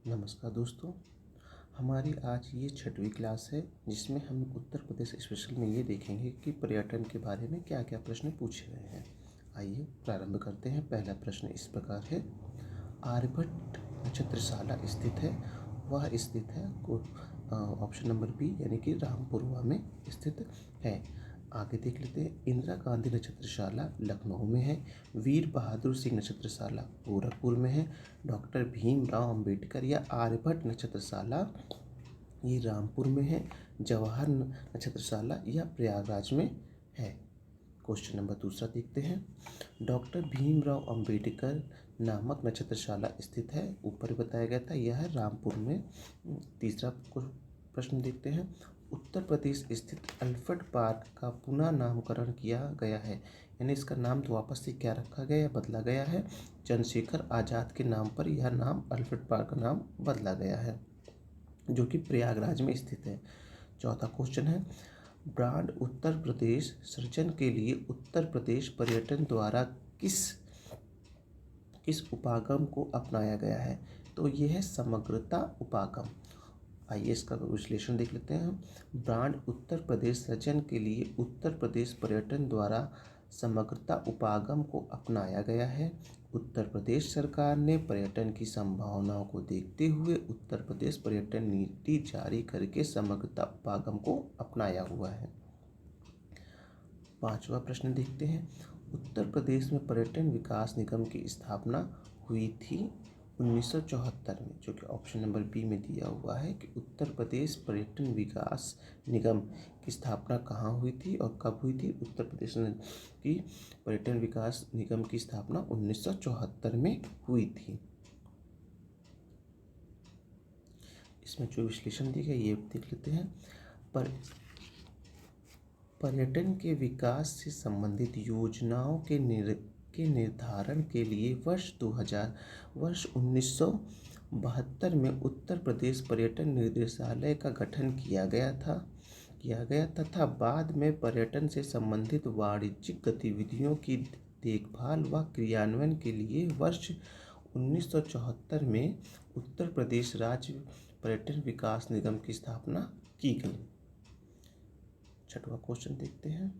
नमस्कार दोस्तों। हमारी आज ये छठवीं क्लास है जिसमें हम उत्तर प्रदेश स्पेशल में ये देखेंगे कि पर्यटन के बारे में क्या क्या प्रश्न पूछे गए हैं। आइए प्रारंभ करते हैं। पहला प्रश्न इस प्रकार है, आर्यभट्ट नक्षत्रशाला स्थित है, वह स्थित है ऑप्शन नंबर बी यानी कि रामपुरवा में स्थित है। आगे देख लेते हैं, इंदिरा गांधी नक्षत्रशाला लखनऊ में है, वीर बहादुर सिंह नक्षत्रशाला गोरखपुर में है, डॉक्टर भीमराव अंबेडकर या आर्यभट्ट नक्षत्रशाला ये रामपुर में है, जवाहर नक्षत्रशाला या प्रयागराज में है। क्वेश्चन नंबर दूसरा देखते हैं, डॉक्टर भीमराव अंबेडकर नामक नक्षत्रशाला स्थित है, ऊपर बताया गया था, यह है रामपुर में। तीसरा प्रश्न देखते हैं, उत्तर प्रदेश स्थित अल्फ्रेड पार्क का पुनः नामकरण किया गया है, यानी इसका नाम तो वापस से क्या रखा गया या बदला गया है, चंद्रशेखर आज़ाद के नाम पर यह नाम अल्फ्रेड पार्क का नाम बदला गया है, जो कि प्रयागराज में स्थित है। चौथा क्वेश्चन है, ब्रांड उत्तर प्रदेश सृजन के लिए उत्तर प्रदेश पर्यटन द्वारा किस उपागम को अपनाया गया है, तो यह है समग्रता उपागम। आइए इसका विश्लेषण देख लेते हैं। ब्रांड उत्तर प्रदेश सृजन के लिए उत्तर प्रदेश पर्यटन द्वारा समग्रता उपागम को अपनाया गया है। उत्तर प्रदेश सरकार ने पर्यटन की संभावनाओं को देखते हुए उत्तर प्रदेश पर्यटन नीति जारी करके समग्रता उपागम को अपनाया हुआ है। पांचवा प्रश्न देखते हैं, उत्तर प्रदेश में पर्यटन विकास निगम की स्थापना हुई थी 1974 में, जो कि ऑप्शन नंबर बी में दिया हुआ है कि उत्तर प्रदेश पर्यटन विकास निगम की स्थापना कहाँ हुई थी और कब हुई थी। उत्तर प्रदेश की पर्यटन विकास निगम की स्थापना 1974 में हुई थी। इसमें जो विश्लेषण दिया गया ये देख लेते हैं। पर्यटन के विकास से संबंधित योजनाओं के निर्धारण के लिए वर्ष 1972 में उत्तर प्रदेश पर्यटन निर्देशालय का गठन किया गया तथा बाद में पर्यटन से संबंधित वाणिज्यिक गतिविधियों की देखभाल व क्रियान्वयन के लिए वर्ष 1974 में उत्तर प्रदेश राज्य पर्यटन विकास निगम की स्थापना की गई। छठवां क्वेश्चन देखते हैं,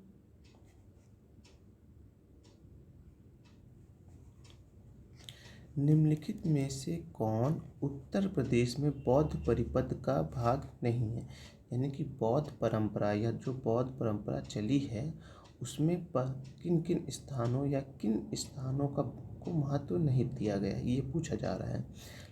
निम्नलिखित में से कौन उत्तर प्रदेश में बौद्ध परिपथ का भाग नहीं है, यानी कि बौद्ध परंपरा या जो बौद्ध परंपरा चली है उसमें किन किन स्थानों या किन स्थानों को महत्व नहीं दिया गया, ये पूछा जा रहा है।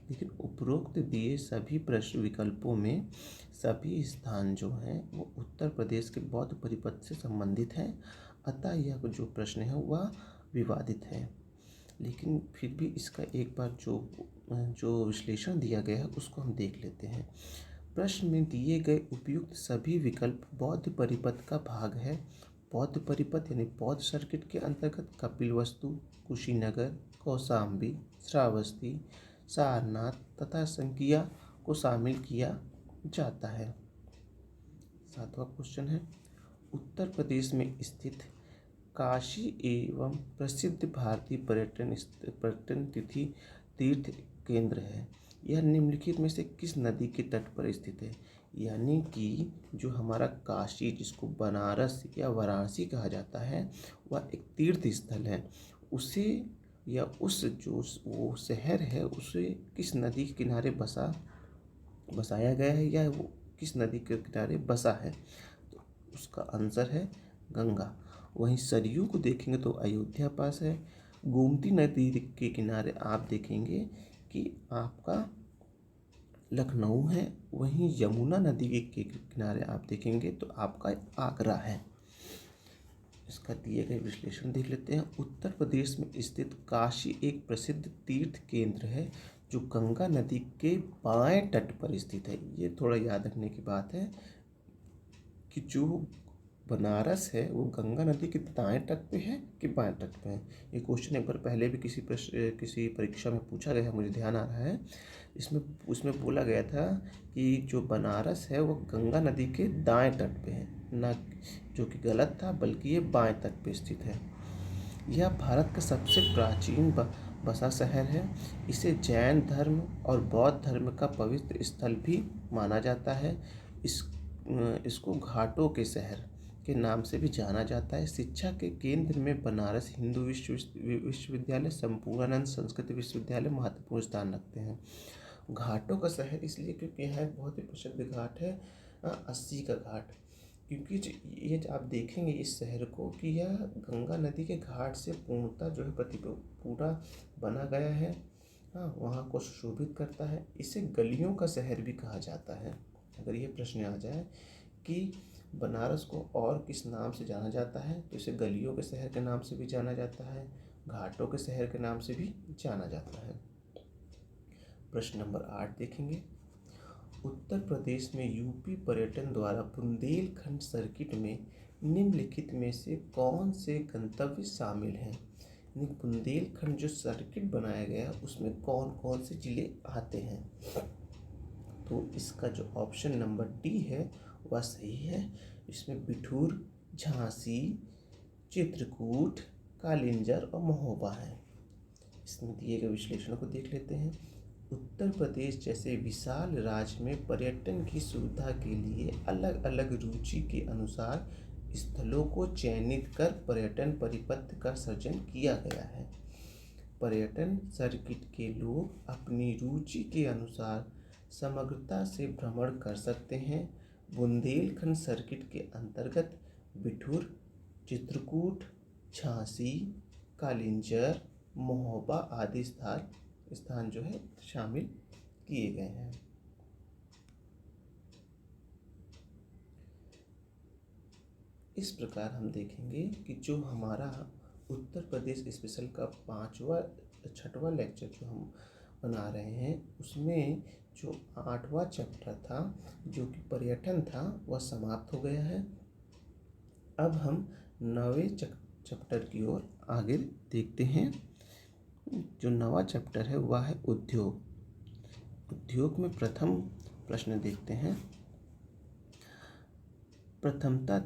लेकिन उपरोक्त दिए सभी प्रश्न विकल्पों में सभी स्थान जो हैं वो उत्तर प्रदेश के बौद्ध परिपथ से संबंधित हैं, अतः यह जो प्रश्न है वह विवादित है। लेकिन फिर भी इसका एक बार जो विश्लेषण दिया गया है उसको हम देख लेते हैं। प्रश्न में दिए गए उपयुक्त सभी विकल्प बौद्ध परिपथ का भाग है। बौद्ध परिपथ यानी बौद्ध सर्किट के अंतर्गत कपिलवस्तु, कुशीनगर, कौशाम्बी, श्रावस्ती, सारनाथ तथा संकिया को शामिल किया जाता है। सातवां क्वेश्चन है, उत्तर प्रदेश में स्थित काशी एवं प्रसिद्ध भारतीय पर्यटन तीर्थ केंद्र है, यह निम्नलिखित में से किस नदी के तट पर स्थित है, यानी कि जो हमारा काशी जिसको बनारस या वाराणसी कहा जाता है वह एक तीर्थ स्थल है, उसे या उस जो वो शहर है उसे किस नदी के किनारे बसाया गया है या वो किस नदी के किनारे बसा है, तो उसका आंसर है गंगा। वहीं सरयू को देखेंगे तो अयोध्या पास है। गोमती नदी के किनारे आप देखेंगे कि आपका लखनऊ है। वहीं यमुना नदी के किनारे आप देखेंगे तो आपका आगरा है। इसका दिए गए विश्लेषण देख लेते हैं। उत्तर प्रदेश में स्थित काशी एक प्रसिद्ध तीर्थ केंद्र है जो गंगा नदी के बाएं तट पर स्थित है। ये थोड़ा याद रखने की बात है कि जो बनारस है वो गंगा नदी के दाएं तट पे है कि बाएं तट पे है। ये क्वेश्चन एक बार पहले भी किसी परीक्षा में पूछा गया है, मुझे ध्यान आ रहा है। उसमें बोला गया था कि जो बनारस है वो गंगा नदी के दाएं तट पे है, ना जो कि गलत था, बल्कि ये बाएं तट पे स्थित है। यह भारत का सबसे प्राचीन बसा शहर है। इसे जैन धर्म और बौद्ध धर्म का पवित्र स्थल भी माना जाता है। इसको घाटों के शहर के नाम से भी जाना जाता है। शिक्षा के केंद्र में बनारस हिंदू विश्वविद्यालय, संपूर्णानंद संस्कृत विश्वविद्यालय महत्वपूर्ण स्थान रखते हैं। घाटों का शहर इसलिए क्योंकि यहाँ एक बहुत ही प्रसिद्ध घाट है, अस्सी का घाट। क्योंकि ये आप देखेंगे इस शहर को कि यह गंगा नदी के घाट से पूर्णतः जो है पूरा बना गया है। हाँ, वहाँ को सुशोभित करता है। इसे गलियों का शहर भी कहा जाता है। अगर ये प्रश्न आ जाए कि बनारस को और किस नाम से जाना जाता है, तो इसे गलियों के शहर के नाम से भी जाना जाता है, घाटों के शहर के नाम से भी जाना जाता है। प्रश्न नंबर 8 देखेंगे। उत्तर प्रदेश में यूपी पर्यटन द्वारा बुंदेलखंड सर्किट में निम्नलिखित में से कौन से गंतव्य शामिल हैं? बुंदेलखंड जो सर्किट बनाया गया उसमें कौन कौन से जिले आते हैं? तो इसका जो ऑप्शन नंबर डी है वह सही है। इसमें बिठूर, झांसी, चित्रकूट, कालिंजर और महोबा है। इसमें दिए गए विश्लेषण को देख लेते हैं। उत्तर प्रदेश जैसे विशाल राज्य में पर्यटन की सुविधा के लिए अलग अलग रुचि के अनुसार स्थलों को चयनित कर पर्यटन परिपथ का सृजन किया गया है। पर्यटन सर्किट के लोग अपनी रुचि के अनुसार समग्रता से भ्रमण कर सकते हैं। बुंदेलखंड सर्किट के अंतर्गत बिठूर, चित्रकूट, झांसी, कालिंजर, महोबा आदि स्थान जो है शामिल किए गए हैं। इस प्रकार हम देखेंगे कि जो हमारा उत्तर प्रदेश स्पेशल का 6वां लेक्चर जो हम बना रहे हैं उसमें जो 8वां चैप्टर था जो कि पर्यटन था वह समाप्त हो गया है। अब हम 9वें चैप्टर की ओर आगे देखते हैं। जो 9वां चैप्टर है वह है उद्योग। उद्योग में प्रथम प्रश्न देखते हैं। प्रथमतः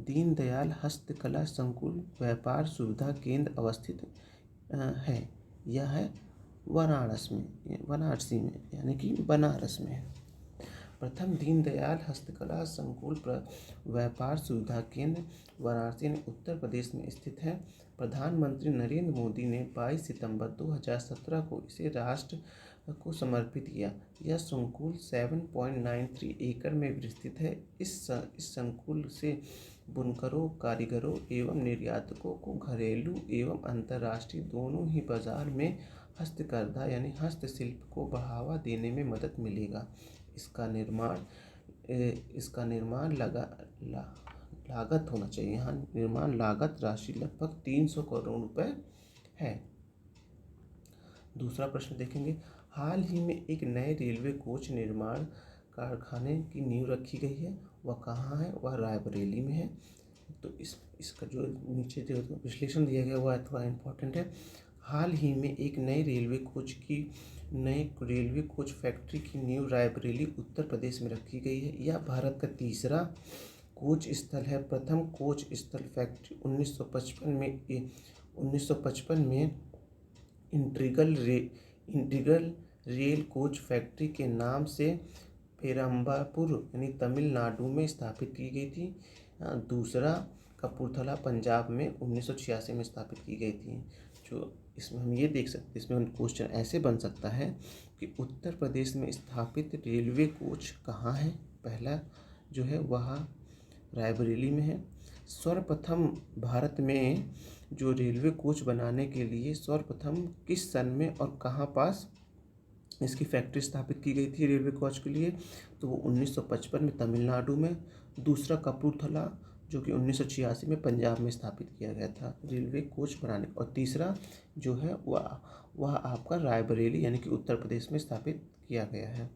दीनदयाल हस्तकला संकुल व्यापार सुविधा केंद्र अवस्थित है। यह है वाराणसी में यानी कि बनारस में। प्रथम दीनदयाल हस्तकला संकुल व्यापार सुविधा केंद्र वाराणसी में उत्तर प्रदेश में स्थित है। प्रधानमंत्री नरेंद्र मोदी ने 22 सितंबर 2017 को इसे राष्ट्र को समर्पित किया। यह संकुल 7.93 एकड़ में विस्तृत है। इस संकुल से बुनकरों, कारीगरों एवं निर्यातकों को घरेलू एवं अंतर्राष्ट्रीय दोनों ही बाजार में हस्तकरघा यानी हस्तशिल्प को बढ़ावा देने में मदद मिलेगा। इसका निर्माण लागत होना चाहिए। यहाँ निर्माण लागत राशि लगभग 300 करोड़ रुपए है। दूसरा प्रश्न देखेंगे। हाल ही में एक नए रेलवे कोच निर्माण कारखाने की नींव रखी गई है। वह कहाँ है? वह रायबरेली में है। तो इसका जो नीचे जो विश्लेषण दिया गया वह थोड़ा इम्पोर्टेंट है। हाल ही में एक नए रेलवे कोच फैक्ट्री की नींव रायबरेली उत्तर प्रदेश में रखी गई है। यह भारत का तीसरा कोच स्थल है। प्रथम कोच स्थल फैक्ट्री 1955 में इंटीग्रल रेल कोच फैक्ट्री के नाम से पेरम्बापुर यानी तमिलनाडु में स्थापित की गई थी। दूसरा कपूरथला पंजाब में 1986 में स्थापित की गई थी। जो इसमें हम ये देख सकते हैं, इसमें क्वेश्चन ऐसे बन सकता है कि उत्तर प्रदेश में स्थापित रेलवे कोच कहाँ है? पहला जो है वह रायबरेली में है। सर्वप्रथम भारत में जो रेलवे कोच बनाने के लिए सर्वप्रथम किस सन में और कहाँ पास इसकी फैक्ट्री स्थापित की गई थी रेलवे कोच के लिए? तो वो 1955 में तमिलनाडु में। दूसरा कपूरथला जो कि 1986 में पंजाब में स्थापित किया गया था रेलवे कोच बनाने। और तीसरा जो है वह आपका रायबरेली यानी कि उत्तर प्रदेश में स्थापित किया गया है।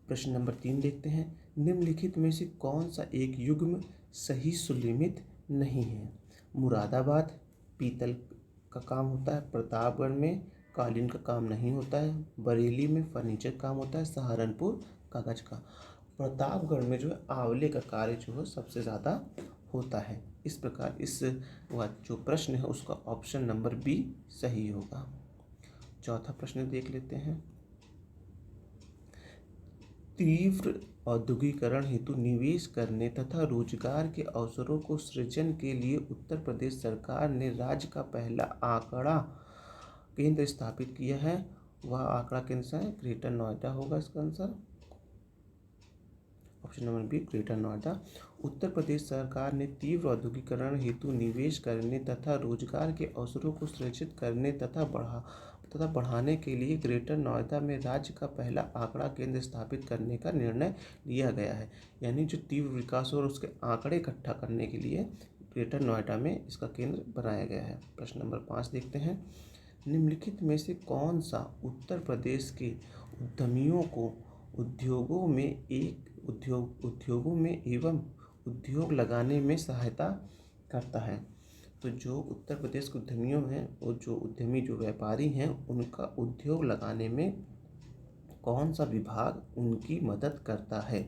प्रश्न नंबर 3 देखते हैं। निम्नलिखित में से कौन सा एक युग्म सही सुलिमित नहीं है? मुरादाबाद पीतल का काम होता है। प्रतापगढ़ में कालीन का काम नहीं होता है। बरेली में फर्नीचर काम होता है। सहारनपुर कागज का। प्रतापगढ़ में जो है आंवले का कार्य जो है सबसे ज़्यादा होता है। इस प्रकार इस वह जो प्रश्न है उसका ऑप्शन नंबर बी सही होगा। चौथा प्रश्न देख लेते हैं। तीव्र औद्योगिकरण हेतु निवेश करने तथा रोजगार के अवसरों को सृजन के लिए उत्तर प्रदेश सरकार ने राज्य का पहला आंकड़ा केंद्र स्थापित किया है। वह आंकड़ा केंद्र है ग्रेटर नोएडा होगा इसका answer, option number b Greater Noida. Uttar Pradesh सरकार ने तीव्र औद्योगिकरण हेतु निवेश करने तथा रोजगार के अवसरों को सृजित करने तथा बढ़ाने के लिए ग्रेटर नोएडा में राज्य का पहला आंकड़ा केंद्र स्थापित करने का निर्णय लिया गया है। यानी जो तीव्र विकास और उसके आंकड़े इकट्ठा करने के लिए ग्रेटर नोएडा में इसका केंद्र बनाया गया है। प्रश्न नंबर 5 देखते हैं। निम्नलिखित में से कौन सा उत्तर प्रदेश के उद्यमियों को उद्योगों में एवं उद्योग लगाने में सहायता करता है? तो जो उत्तर प्रदेश के उद्यमियों हैं और जो उद्यमी जो व्यापारी हैं उनका उद्योग लगाने में कौन सा विभाग उनकी मदद करता है?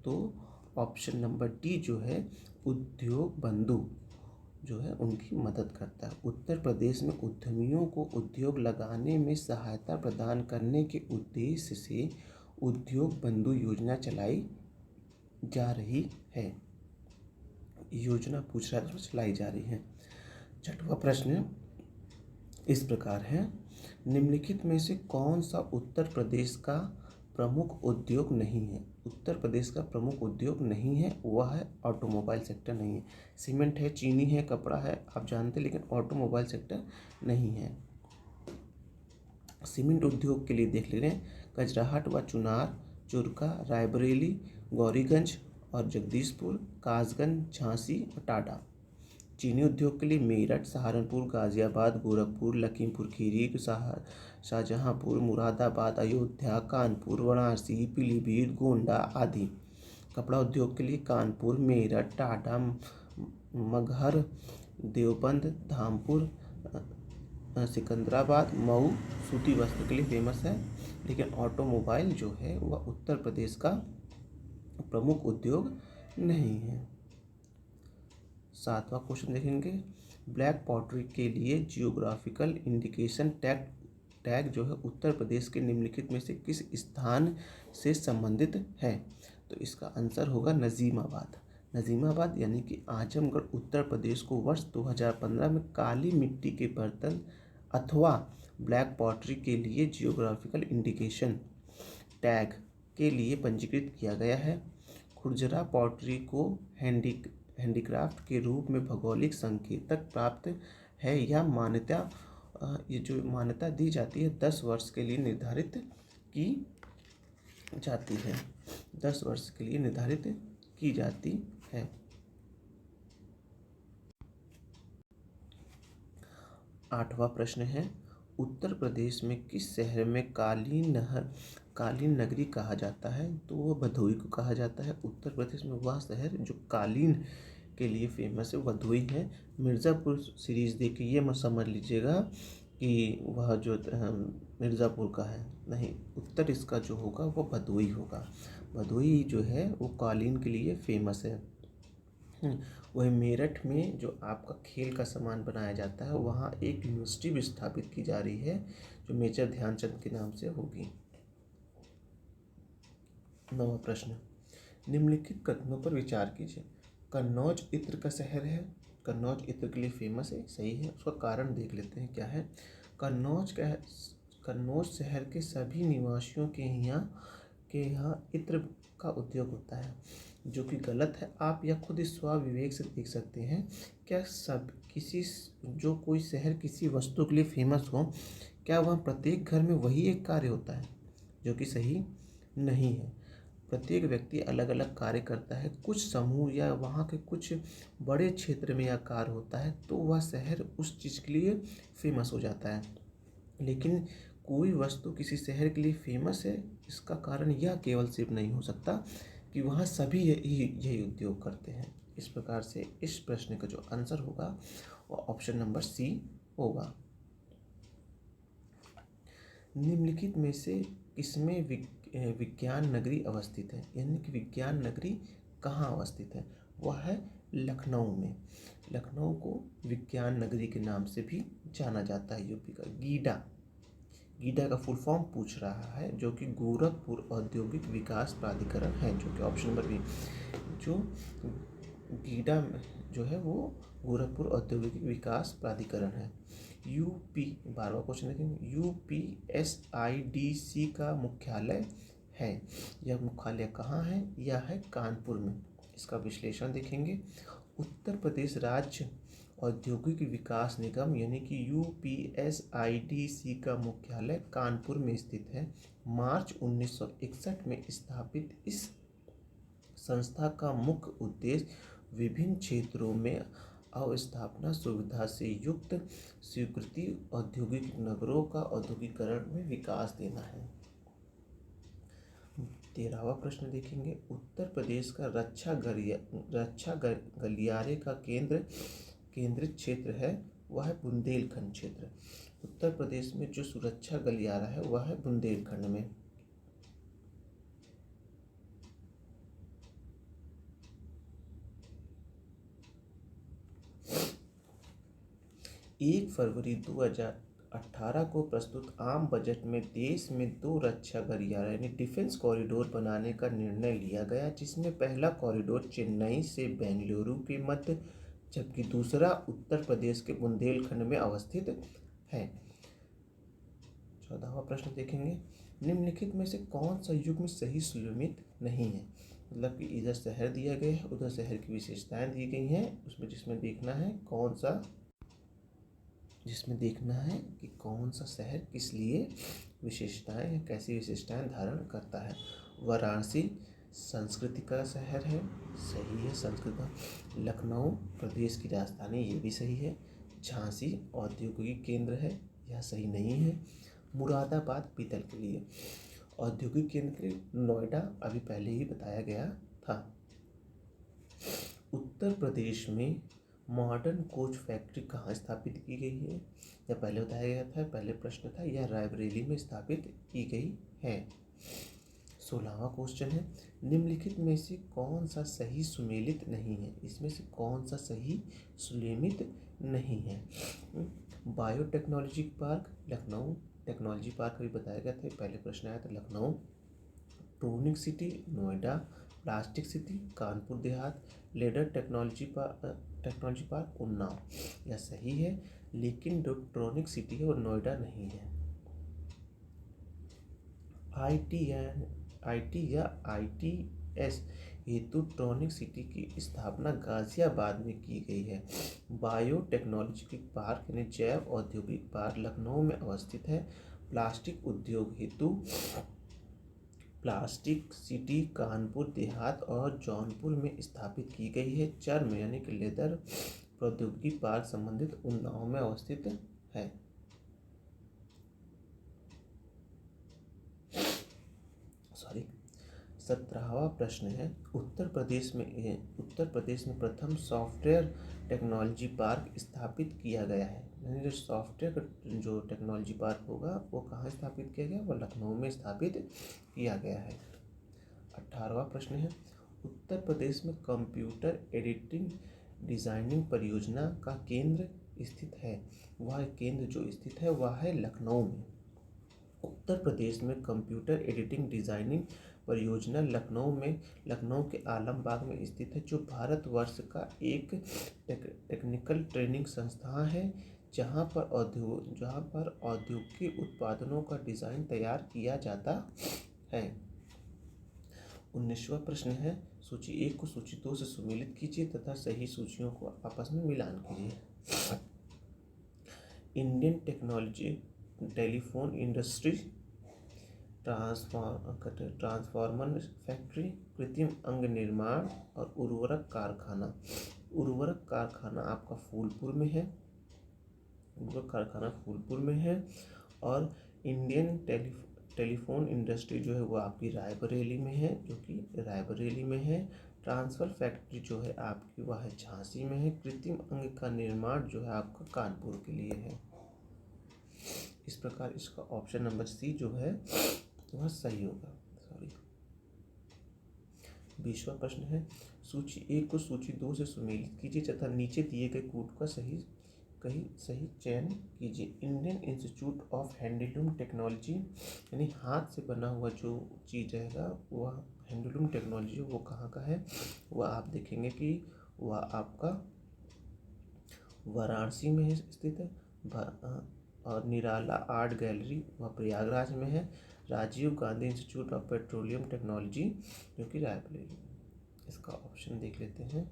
तो ऑप्शन नंबर डी जो है उद्योग बंधु जो है उनकी मदद करता है। उत्तर प्रदेश में उद्यमियों को उद्योग लगाने में सहायता प्रदान करने के उद्देश्य से उद्योग बंधु योजना चलाई जा रही है। योजना पूछ रहा है चलाई जा रही है। छठवां प्रश्न इस प्रकार है। निम्नलिखित में से कौन सा उत्तर प्रदेश का प्रमुख उद्योग नहीं है? उत्तर प्रदेश का प्रमुख उद्योग नहीं है वह है ऑटोमोबाइल सेक्टर नहीं है। सीमेंट है, चीनी है, कपड़ा है आप जानते, लेकिन ऑटोमोबाइल सेक्टर नहीं है। सीमेंट उद्योग के लिए देख ले रहे हैं कजराहट व चुनार, चुरका, रायबरेली, गौरीगंज और जगदीशपुर, कासगंज, झांसी और टाटा। चीनी उद्योग के लिए मेरठ, सहारनपुर, गाजियाबाद, गोरखपुर, लखीमपुर खीरी, शाहजहांपुर, मुरादाबाद, अयोध्या, कानपुर, वाराणसी, पीलीभीत, गोंडा आदि। कपड़ा उद्योग के लिए कानपुर, मेरठ, टाटा, मगहर, देवबंद, धामपुर, सिकंदराबाद, मऊ सूती वस्त्र के लिए फेमस है। लेकिन ऑटोमोबाइल जो है वह उत्तर प्रदेश का प्रमुख उद्योग नहीं है। 7वां क्वेश्चन देखेंगे। ब्लैक पॉटरी के लिए जियोग्राफिकल इंडिकेशन टैग जो है उत्तर प्रदेश के निम्नलिखित में से किस स्थान से संबंधित है? तो इसका आंसर होगा नजीमाबाद। नजीमाबाद यानी कि आजमगढ़ उत्तर प्रदेश को वर्ष 2015 में काली मिट्टी के बर्तन अथवा ब्लैक पॉटरी के लिए जियोग्राफिकल इंडिकेशन टैग के लिए पंजीकृत किया गया है। खुरजरा पॉटरी को हैंडीक्राफ्ट के रूप में भौगोलिक संकेतक प्राप्त है। यह मान्यता ये जो मान्यता दी जाती है 10 वर्ष के लिए निर्धारित की जाती है। 10 वर्ष के लिए निर्धारित की जाती है। 8वां प्रश्न है। उत्तर प्रदेश में किस शहर में कालीन नगरी कहा जाता है? तो वह भदोई को कहा जाता है। उत्तर प्रदेश में वह शहर जो कालीन के लिए फेमस है भदोई है। मिर्ज़ापुर सीरीज़ देखिए ये मत समझ लीजिएगा कि वह जो मिर्ज़ापुर का है, नहीं, उत्तर इसका जो होगा वो भदोई होगा। भदोई जो है वो कालीन के लिए फेमस है। वही मेरठ में जो आपका खेल का सामान बनाया जाता है वहाँ एक यूनिवर्सिटी भी स्थापित की जा रही है जो मेजर ध्यानचंद के नाम से होगी। 9वां प्रश्न। निम्नलिखित कथनों पर विचार कीजिए। कन्नौज इत्र का शहर है। कन्नौज इत्र के लिए फेमस है, सही है। उसका कारण देख लेते हैं क्या है। कन्नौज शहर के सभी निवासियों के यहाँ इत्र का उद्योग होता है, जो कि गलत है। आप यह खुद स्वविवेक से देख सकते हैं। क्या जो कोई शहर किसी वस्तु के लिए फेमस हो, क्या वह प्रत्येक घर में वही एक कार्य होता है? जो कि सही नहीं है। प्रत्येक व्यक्ति अलग अलग कार्य करता है। कुछ समूह या वहाँ के कुछ बड़े क्षेत्र में यह कार्य होता है तो वह शहर उस चीज़ के लिए फेमस हो जाता है। लेकिन कोई वस्तु किसी शहर के लिए फेमस है, इसका कारण यह केवल सिर्फ नहीं हो सकता कि वहाँ सभी यही उद्योग करते हैं। इस प्रकार से इस प्रश्न का जो आंसर होगा वो ऑप्शन नंबर सी होगा। निम्नलिखित में से किसमें विज्ञान नगरी अवस्थित है? यानी कि विज्ञान नगरी कहाँ अवस्थित है? वह है लखनऊ में। लखनऊ को विज्ञान नगरी के नाम से भी जाना जाता है। यूपी का गीडा, गीडा का फुल फॉर्म पूछ रहा है, जो कि गोरखपुर औद्योगिक विकास प्राधिकरण है, जो कि ऑप्शन नंबर बी। जो गीडा जो है वो गोरखपुर औद्योगिक विकास प्राधिकरण है। यूपी, 12वां क्वेश्चन देखेंगे, यूपीएसआईडीसी का मुख्यालय है। यह मुख्यालय कहाँ है? यह है कानपुर में। इसका विश्लेषण देखेंगे। उत्तर प्रदेश राज्य औद्योगिक विकास निगम यानी कि यूपीएसआईडीसी का मुख्यालय कानपुर में स्थित है। मार्च 1961 में स्थापित इस संस्था का मुख्य उद्देश्य विभिन्न क्षेत्रों में अवस्थापना सुविधा से युक्त स्वीकृति औद्योगिक नगरों का औद्योगिकरण में विकास देना है। 13वां प्रश्न देखेंगे। उत्तर प्रदेश का रक्षा गलियारे का केंद्रित क्षेत्र है, वह है बुंदेलखंड क्षेत्र। उत्तर प्रदेश में जो सुरक्षा गलियारा है वह है बुंदेलखंड में। 1 फरवरी 2018 को प्रस्तुत आम बजट में देश में 2 रक्षा गलियारा यानी डिफेंस कॉरिडोर बनाने का निर्णय लिया गया, जिसमें पहला कॉरिडोर चेन्नई से बेंगलुरु के मध्य, जबकि दूसरा उत्तर प्रदेश के बुंदेलखंड में अवस्थित है। 14वां प्रश्न देखेंगे। निम्नलिखित में से कौन सा युग्म सही सुमेलित नहीं है? मतलब कि इधर शहर दिया गया है, उधर शहर की विशेषताएं दी गई हैं, उसमें जिसमें देखना है कौन सा शहर किस लिए विशेषताएं या कैसी विशेषताएं धारण करता है। वाराणसी संस्कृति का शहर है, सही है संस्कृत। लखनऊ प्रदेश की राजधानी, ये भी सही है। झांसी औद्योगिक केंद्र है, यह सही नहीं है। मुरादाबाद पीतल के लिए। औद्योगिक केंद्र नोएडा अभी पहले ही बताया गया था। उत्तर प्रदेश में मॉडर्न कोच फैक्ट्री कहाँ स्थापित की गई है? यह पहले बताया गया था, पहले प्रश्न था, यह रायबरेली में स्थापित की गई है। 16वां क्वेश्चन है। निम्नलिखित में से कौन सा सही सुमेलित नहीं है? इसमें से कौन सा सही सुमेलित नहीं है? Biotechnology park Lucknow, technology park भी बताया गया था, पहले प्रश्न आया था Lucknow. Tronic city Noida, plastic city Kanpur Dehat, leather technology park Unnao. यह सही है, लेकिन जो ट्रोनिक सिटी है वो नोएडा नहीं है। आईटी या आईटीएस हेतु ट्रोनिक सिटी की स्थापना गाजियाबाद में की गई है। बायोटेक्नोलॉजी पार्क यानी जैव औद्योगिक पार्क लखनऊ में अवस्थित है। प्लास्टिक उद्योग हेतु प्लास्टिक सिटी कानपुर देहात और जौनपुर में स्थापित की गई है। चर्म यानी कि लेदर प्रौद्योगिकी पार्क संबंधित उन्नाव में अवस्थित है। 17वां प्रश्न है। उत्तर प्रदेश में प्रथम सॉफ्टवेयर टेक्नोलॉजी पार्क स्थापित किया गया है। यानी जो सॉफ्टवेयर जो टेक्नोलॉजी पार्क होगा वो कहाँ स्थापित किया गया? वो लखनऊ में स्थापित किया गया है। 18वां प्रश्न है। उत्तर प्रदेश में कंप्यूटर एडिटिंग डिजाइनिंग परियोजना का केंद्र स्थित है। वह केंद्र जो स्थित है वह है लखनऊ में। उत्तर प्रदेश में कंप्यूटर एडिटिंग डिजाइनिंग परियोजना लखनऊ के आलमबाग में स्थित है, जो भारतवर्ष का एक टेक्निकल ट्रेनिंग संस्थान है, जहां पर औद्योगिक उत्पादनों का डिजाइन तैयार किया जाता है। 19वां प्रश्न है। सूची 1 को सूची 2 से सुमेलित कीजिए तथा सही सूचियों को आपस में मिलान कीजिए। Indian telephone industry, transformer factory, कृत्रिम अंग निर्माण और उर्वरक कारखाना। उर्वरक कारखाना आपका फूलपुर में है और इंडियन टेलीफोन इंडस्ट्री जो है वो आपकी रायबरेली में है, ट्रांसफर फैक्ट्री जो है आपकी वह है झांसी में है, कृत्रिम अंग का निर्माण जो है आपका कानपुर के लिए है। इस प्रकार इसका ऑप्शन नंबर सी जो है वह सही होगा। 20वां प्रश्न है, सूची 1 को सूची 2 से सुमेलित कीजिए तथा नीचे दिए गए कूट का सही चयन कीजिए। Indian institute of handloom technology, यानी हाथ से बना हुआ जो चीज़ रहेगा वह हैंडलूम टेक्नोलॉजी वो कहाँ का है, वह आप देखेंगे कि वह आपका वाराणसी में स्थित है। और निराला आर्ट गैलरी वह प्रयागराज में है। Rajiv Gandhi institute of petroleum technology जो कि रायबरेली में। इसका ऑप्शन देख लेते हैं,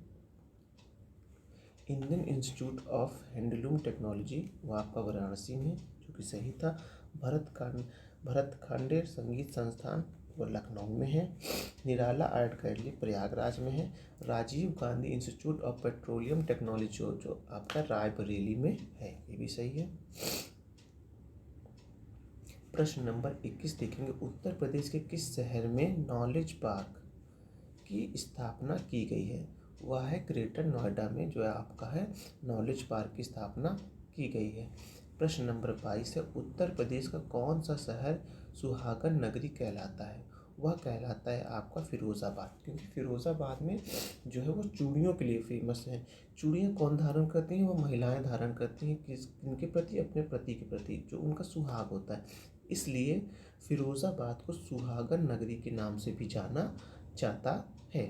Indian institute of handloom technology वह आपका वाराणसी में, जो कि सही था। भरत खांडे संगीत संस्थान वह लखनऊ में है। निराला आर्ट गैलरी प्रयागराज में है। Rajiv Gandhi institute of petroleum technology जो आपका रायबरेली में है, ये भी सही है। प्रश्न नंबर 21 देखेंगे, उत्तर प्रदेश के किस शहर में नॉलेज पार्क की स्थापना की गई है? वह है ग्रेटर नोएडा में जो है आपका है नॉलेज पार्क की स्थापना की गई है। प्रश्न नंबर 22 है, उत्तर प्रदेश का कौन सा शहर सुहागन नगरी कहलाता है? वह कहलाता है आपका फिरोज़ाबाद, क्योंकि फिरोज़ाबाद में जो है वो चूड़ियों के लिए फेमस है। चूड़ियाँ कौन धारण करती हैं? वो महिलाएं धारण करती हैं, किनके प्रति? अपने पति के प्रति, जो उनका सुहाग होता है। इसलिए फिरोज़ाबाद को सुहागन नगरी के नाम से भी जाना जाता है।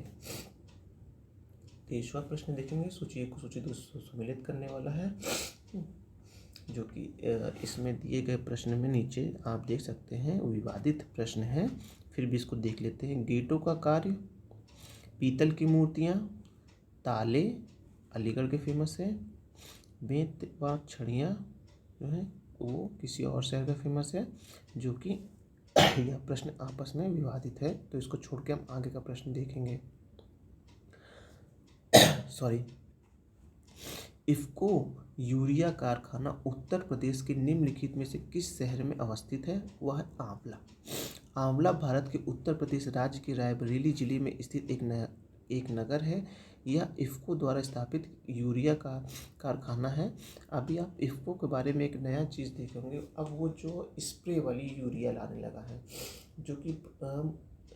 23वां प्रश्न देखेंगे, सूची 1 को सूची 2 से सम्मिलित करने वाला है, जो कि इसमें दिए गए प्रश्न में नीचे आप देख सकते हैं विवादित प्रश्न है, फिर भी इसको देख लेते हैं। गेटों का कार्य, पीतल की मूर्तियाँ, ताले अलीगढ़ के फेमस है। बेंत व छड़ियाँ जो है वो किसी और शहर का फेमस है, जो कि यह प्रश्न आपस में विवादित है, तो इसको छोड़ के हम आगे का प्रश्न देखेंगे। इफ़को यूरिया कारखाना उत्तर प्रदेश के निम्नलिखित में से किस शहर में अवस्थित है? वह है आंवला। आंवला भारत के उत्तर प्रदेश राज्य के रायबरेली जिले में स्थित एक नगर है। यह इफ़को द्वारा स्थापित यूरिया का कारखाना है। अभी आप इफ़को के बारे में एक नया चीज़ देखेंगे, अब वो जो स्प्रे वाली यूरिया लाने लगा है, जो कि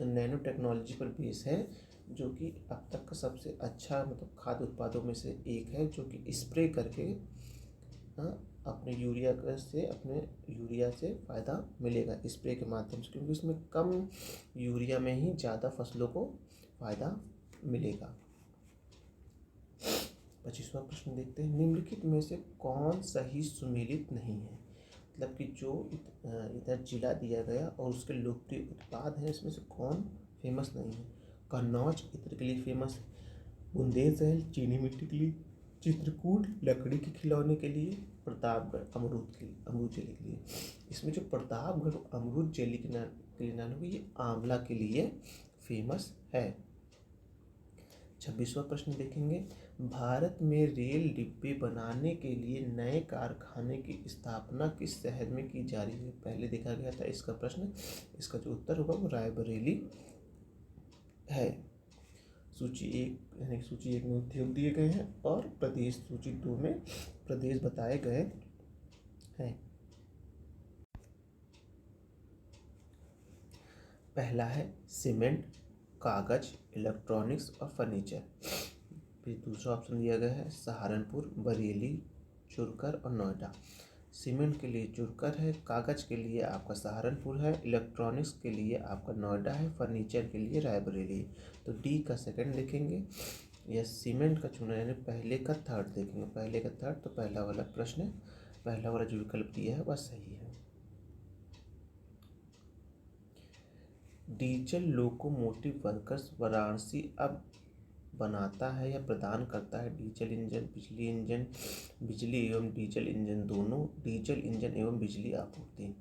नैनो टेक्नोलॉजी पर बेस है, जो कि अब तक का सबसे अच्छा मतलब खाद्य उत्पादों में से एक है, जो कि स्प्रे करके अपने यूरिया से फ़ायदा मिलेगा स्प्रे के माध्यम से, क्योंकि उसमें कम यूरिया में ही ज़्यादा फसलों को फ़ायदा मिलेगा। 25वां प्रश्न देखते हैं, निम्नलिखित में से कौन सही सुमेलित नहीं है? मतलब कि जो इधर जिला दिया गया और उसके लोकप्रिय उत्पाद हैं, इसमें से कौन फेमस नहीं है? कन्नौज इत्र के लिए फेमस है, बुंदेलखंड चीनी मिट्टी के लिए, चित्रकूट लकड़ी के खिलौने के लिए, प्रतापगढ़ अमरूद जेली के लिए। इसमें जो प्रतापगढ़ अमरूद जेली के लिए नाम है, ये आंवला के लिए फेमस है। 26वां प्रश्न देखेंगे, भारत में रेल डिब्बे बनाने के लिए नए कारखाने की स्थापना किस शहर में की जा रही है? पहले देखा गया था इसका प्रश्न, इसका जो उत्तर होगा वो रायबरेली है। सूची 1 में उद्योग दिए गए हैं और प्रदेश सूची 2 में प्रदेश बताए गए हैं। पहला है सीमेंट, कागज, इलेक्ट्रॉनिक्स और फर्नीचर। फिर दूसरा ऑप्शन दिया गया है सहारनपुर, बरेली, चुरकर और नोएडा। सीमेंट के लिए चुरकर है, कागज़ के लिए आपका सहारनपुर है, इलेक्ट्रॉनिक्स के लिए आपका नोएडा है, फर्नीचर के लिए रायबरेली। तो डी का सेकंड देखेंगे, या सीमेंट का चुना यानी पहले का थर्ड देखेंगे, पहले का थर्ड, तो पहला वाला जो विकल्प दिया है वह सही है। डीजल लोकोमोटिव वर्कर्स वाराणसी अब बनाता है या प्रदान करता है डीजल इंजन, बिजली एवं डीजल इंजन दोनों, डीजल इंजन एवं बिजली आपूर्ति।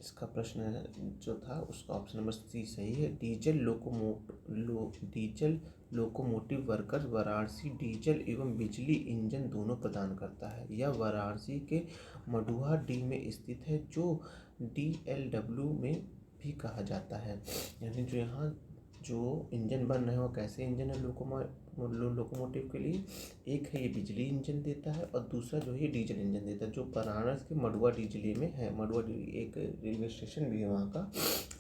इसका प्रश्न जो था उसका ऑप्शन नंबर सी सही है। Diesel locomotive workers Varanasi diesel एवं बिजली इंजन दोनों प्रदान करता है। यह वाराणसी के मडुआ डी में स्थित है, जो DLW में भी कहा जाता है। यानी जो यहाँ जो इंजन बन रहे हैं वो कैसे इंजन है लोकोमोटिव के लिए, एक है ये बिजली इंजन देता है और दूसरा जो है डीजल इंजन देता है, जो बनारस के मडुआ डी जिले में है। मडुआ डी एक रेलवे स्टेशन भी है वहाँ का,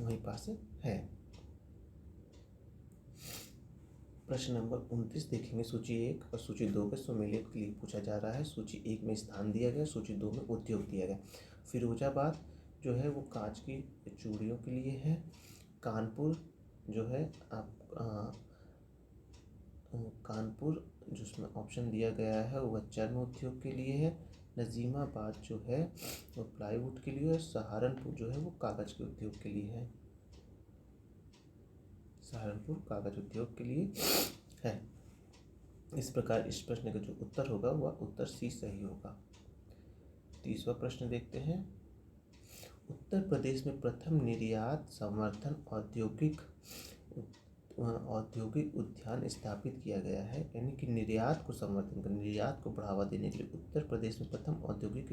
वहीं पास है। प्रश्न नंबर 29 देखेंगे। सूची 1 और सूची 2 के सुमेलित के लिए पूछा जा रहा है। सूची 1 में स्थान दिया गया, सूची 2 में उद्योग दिया गया। फिरोजाबाद जो है वो कांच की चूड़ियों के लिए है। कानपुर जो है कानपुर जिसमें ऑप्शन दिया गया है वह चर्म उद्योग के लिए है। नजीमाबाद जो है वो प्लाईवुड के लिए है। सहारनपुर जो है वो कागज के उद्योग के लिए है। सहारनपुर कागज उद्योग के लिए है। इस प्रकार इस प्रश्न का जो उत्तर होगा वह उत्तर सी सही होगा। 30वां प्रश्न देखते हैं। उत्तर प्रदेश में प्रथम निर्यात समर्थन औद्योगिक उद्यान स्थापित किया गया है। यानी कि निर्यात को समर्थन कर, निर्यात को बढ़ावा देने के लिए उत्तर प्रदेश में प्रथम औद्योगिक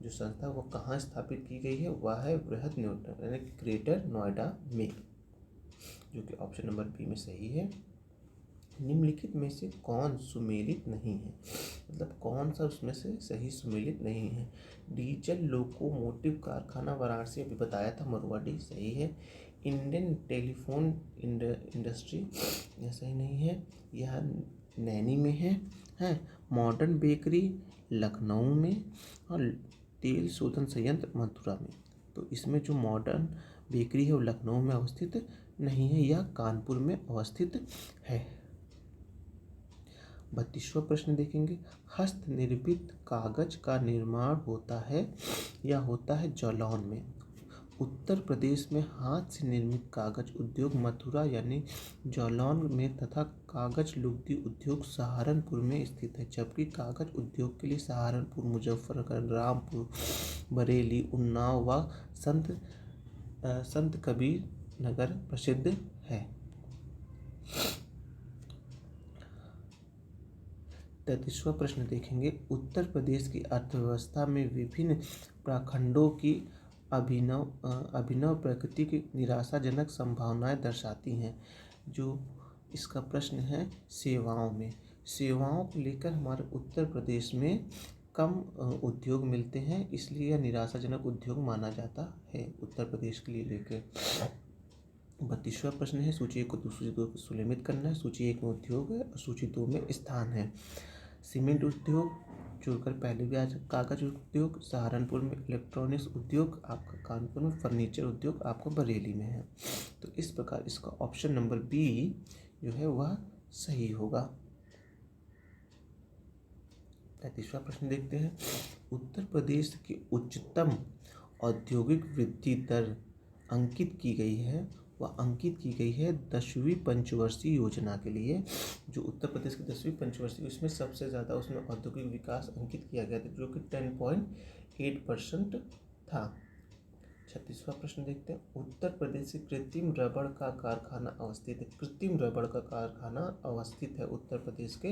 जो संस्था वो कहाँ स्थापित की गई है, वह है बृहद नोएडा यानी कि ग्रेटर नोएडा में, जो कि ऑप्शन नंबर बी में सही है। निम्नलिखित में से कौन सुमेलित नहीं है, मतलब कौन सा उसमें से सही सुमेलित नहीं है। डीजल लोकोमोटिव कारखाना वाराणसी, अभी बताया था, मरवाड़ी सही है। इंडियन टेलीफोन इंडस्ट्री यह सही नहीं है, यह नैनी में है। मॉडर्न बेकरी लखनऊ में और तेल शोधन संयंत्र मथुरा में। तो इसमें जो मॉडर्न बेकरी है वो लखनऊ में अवस्थित नहीं है, यह कानपुर में अवस्थित है। 32वां प्रश्न देखेंगे। हस्त निर्मित कागज का निर्माण होता है या होता है जौलौन में। उत्तर प्रदेश में हाथ से निर्मित कागज उद्योग मथुरा यानी जौलौन में तथा कागज लुगदी उद्योग सहारनपुर में स्थित है, जबकि कागज उद्योग के लिए सहारनपुर, मुजफ्फरगढ़, रामपुर, बरेली, उन्नाव व संत कबीर नगर प्रसिद्ध है। 33वां प्रश्न देखेंगे। उत्तर प्रदेश की अर्थव्यवस्था में विभिन्न प्रखंडों की अभिनव प्रकृति की निराशाजनक संभावनाएं दर्शाती हैं। जो इसका प्रश्न है सेवाओं में, सेवाओं को लेकर हमारे उत्तर प्रदेश में कम उद्योग मिलते हैं, इसलिए यह निराशाजनक उद्योग माना जाता है उत्तर प्रदेश के लिए लेकर। 32वां प्रश्न है। सूची 1 को सूची 2 को सुमेलित करना है। सूची 1 में उद्योग है और सूची 2 में स्थान है। सीमेंट उद्योग जुड़कर पहले भी आज, कागज उद्योग सहारनपुर में, इलेक्ट्रॉनिक्स उद्योग आपका कानपुर में, फर्नीचर उद्योग आपको बरेली में है। तो इस प्रकार इसका ऑप्शन नंबर बी जो है वह सही होगा। 35वां प्रश्न देखते हैं। उत्तर प्रदेश की उच्चतम औद्योगिक वृद्धि दर अंकित की गई है, वह अंकित की गई है 10वीं पंचवर्षीय योजना के लिए। जो उत्तर प्रदेश की 10वीं पंचवर्षीय, उसमें सबसे ज़्यादा उसमें औद्योगिक विकास अंकित किया गया था, जो कि 10.8% था। 36वां प्रश्न देखते हैं। उत्तर प्रदेश से कृत्रिम रबड़ का कारखाना अवस्थित है। कृत्रिम रबड़ का कारखाना अवस्थित है उत्तर प्रदेश के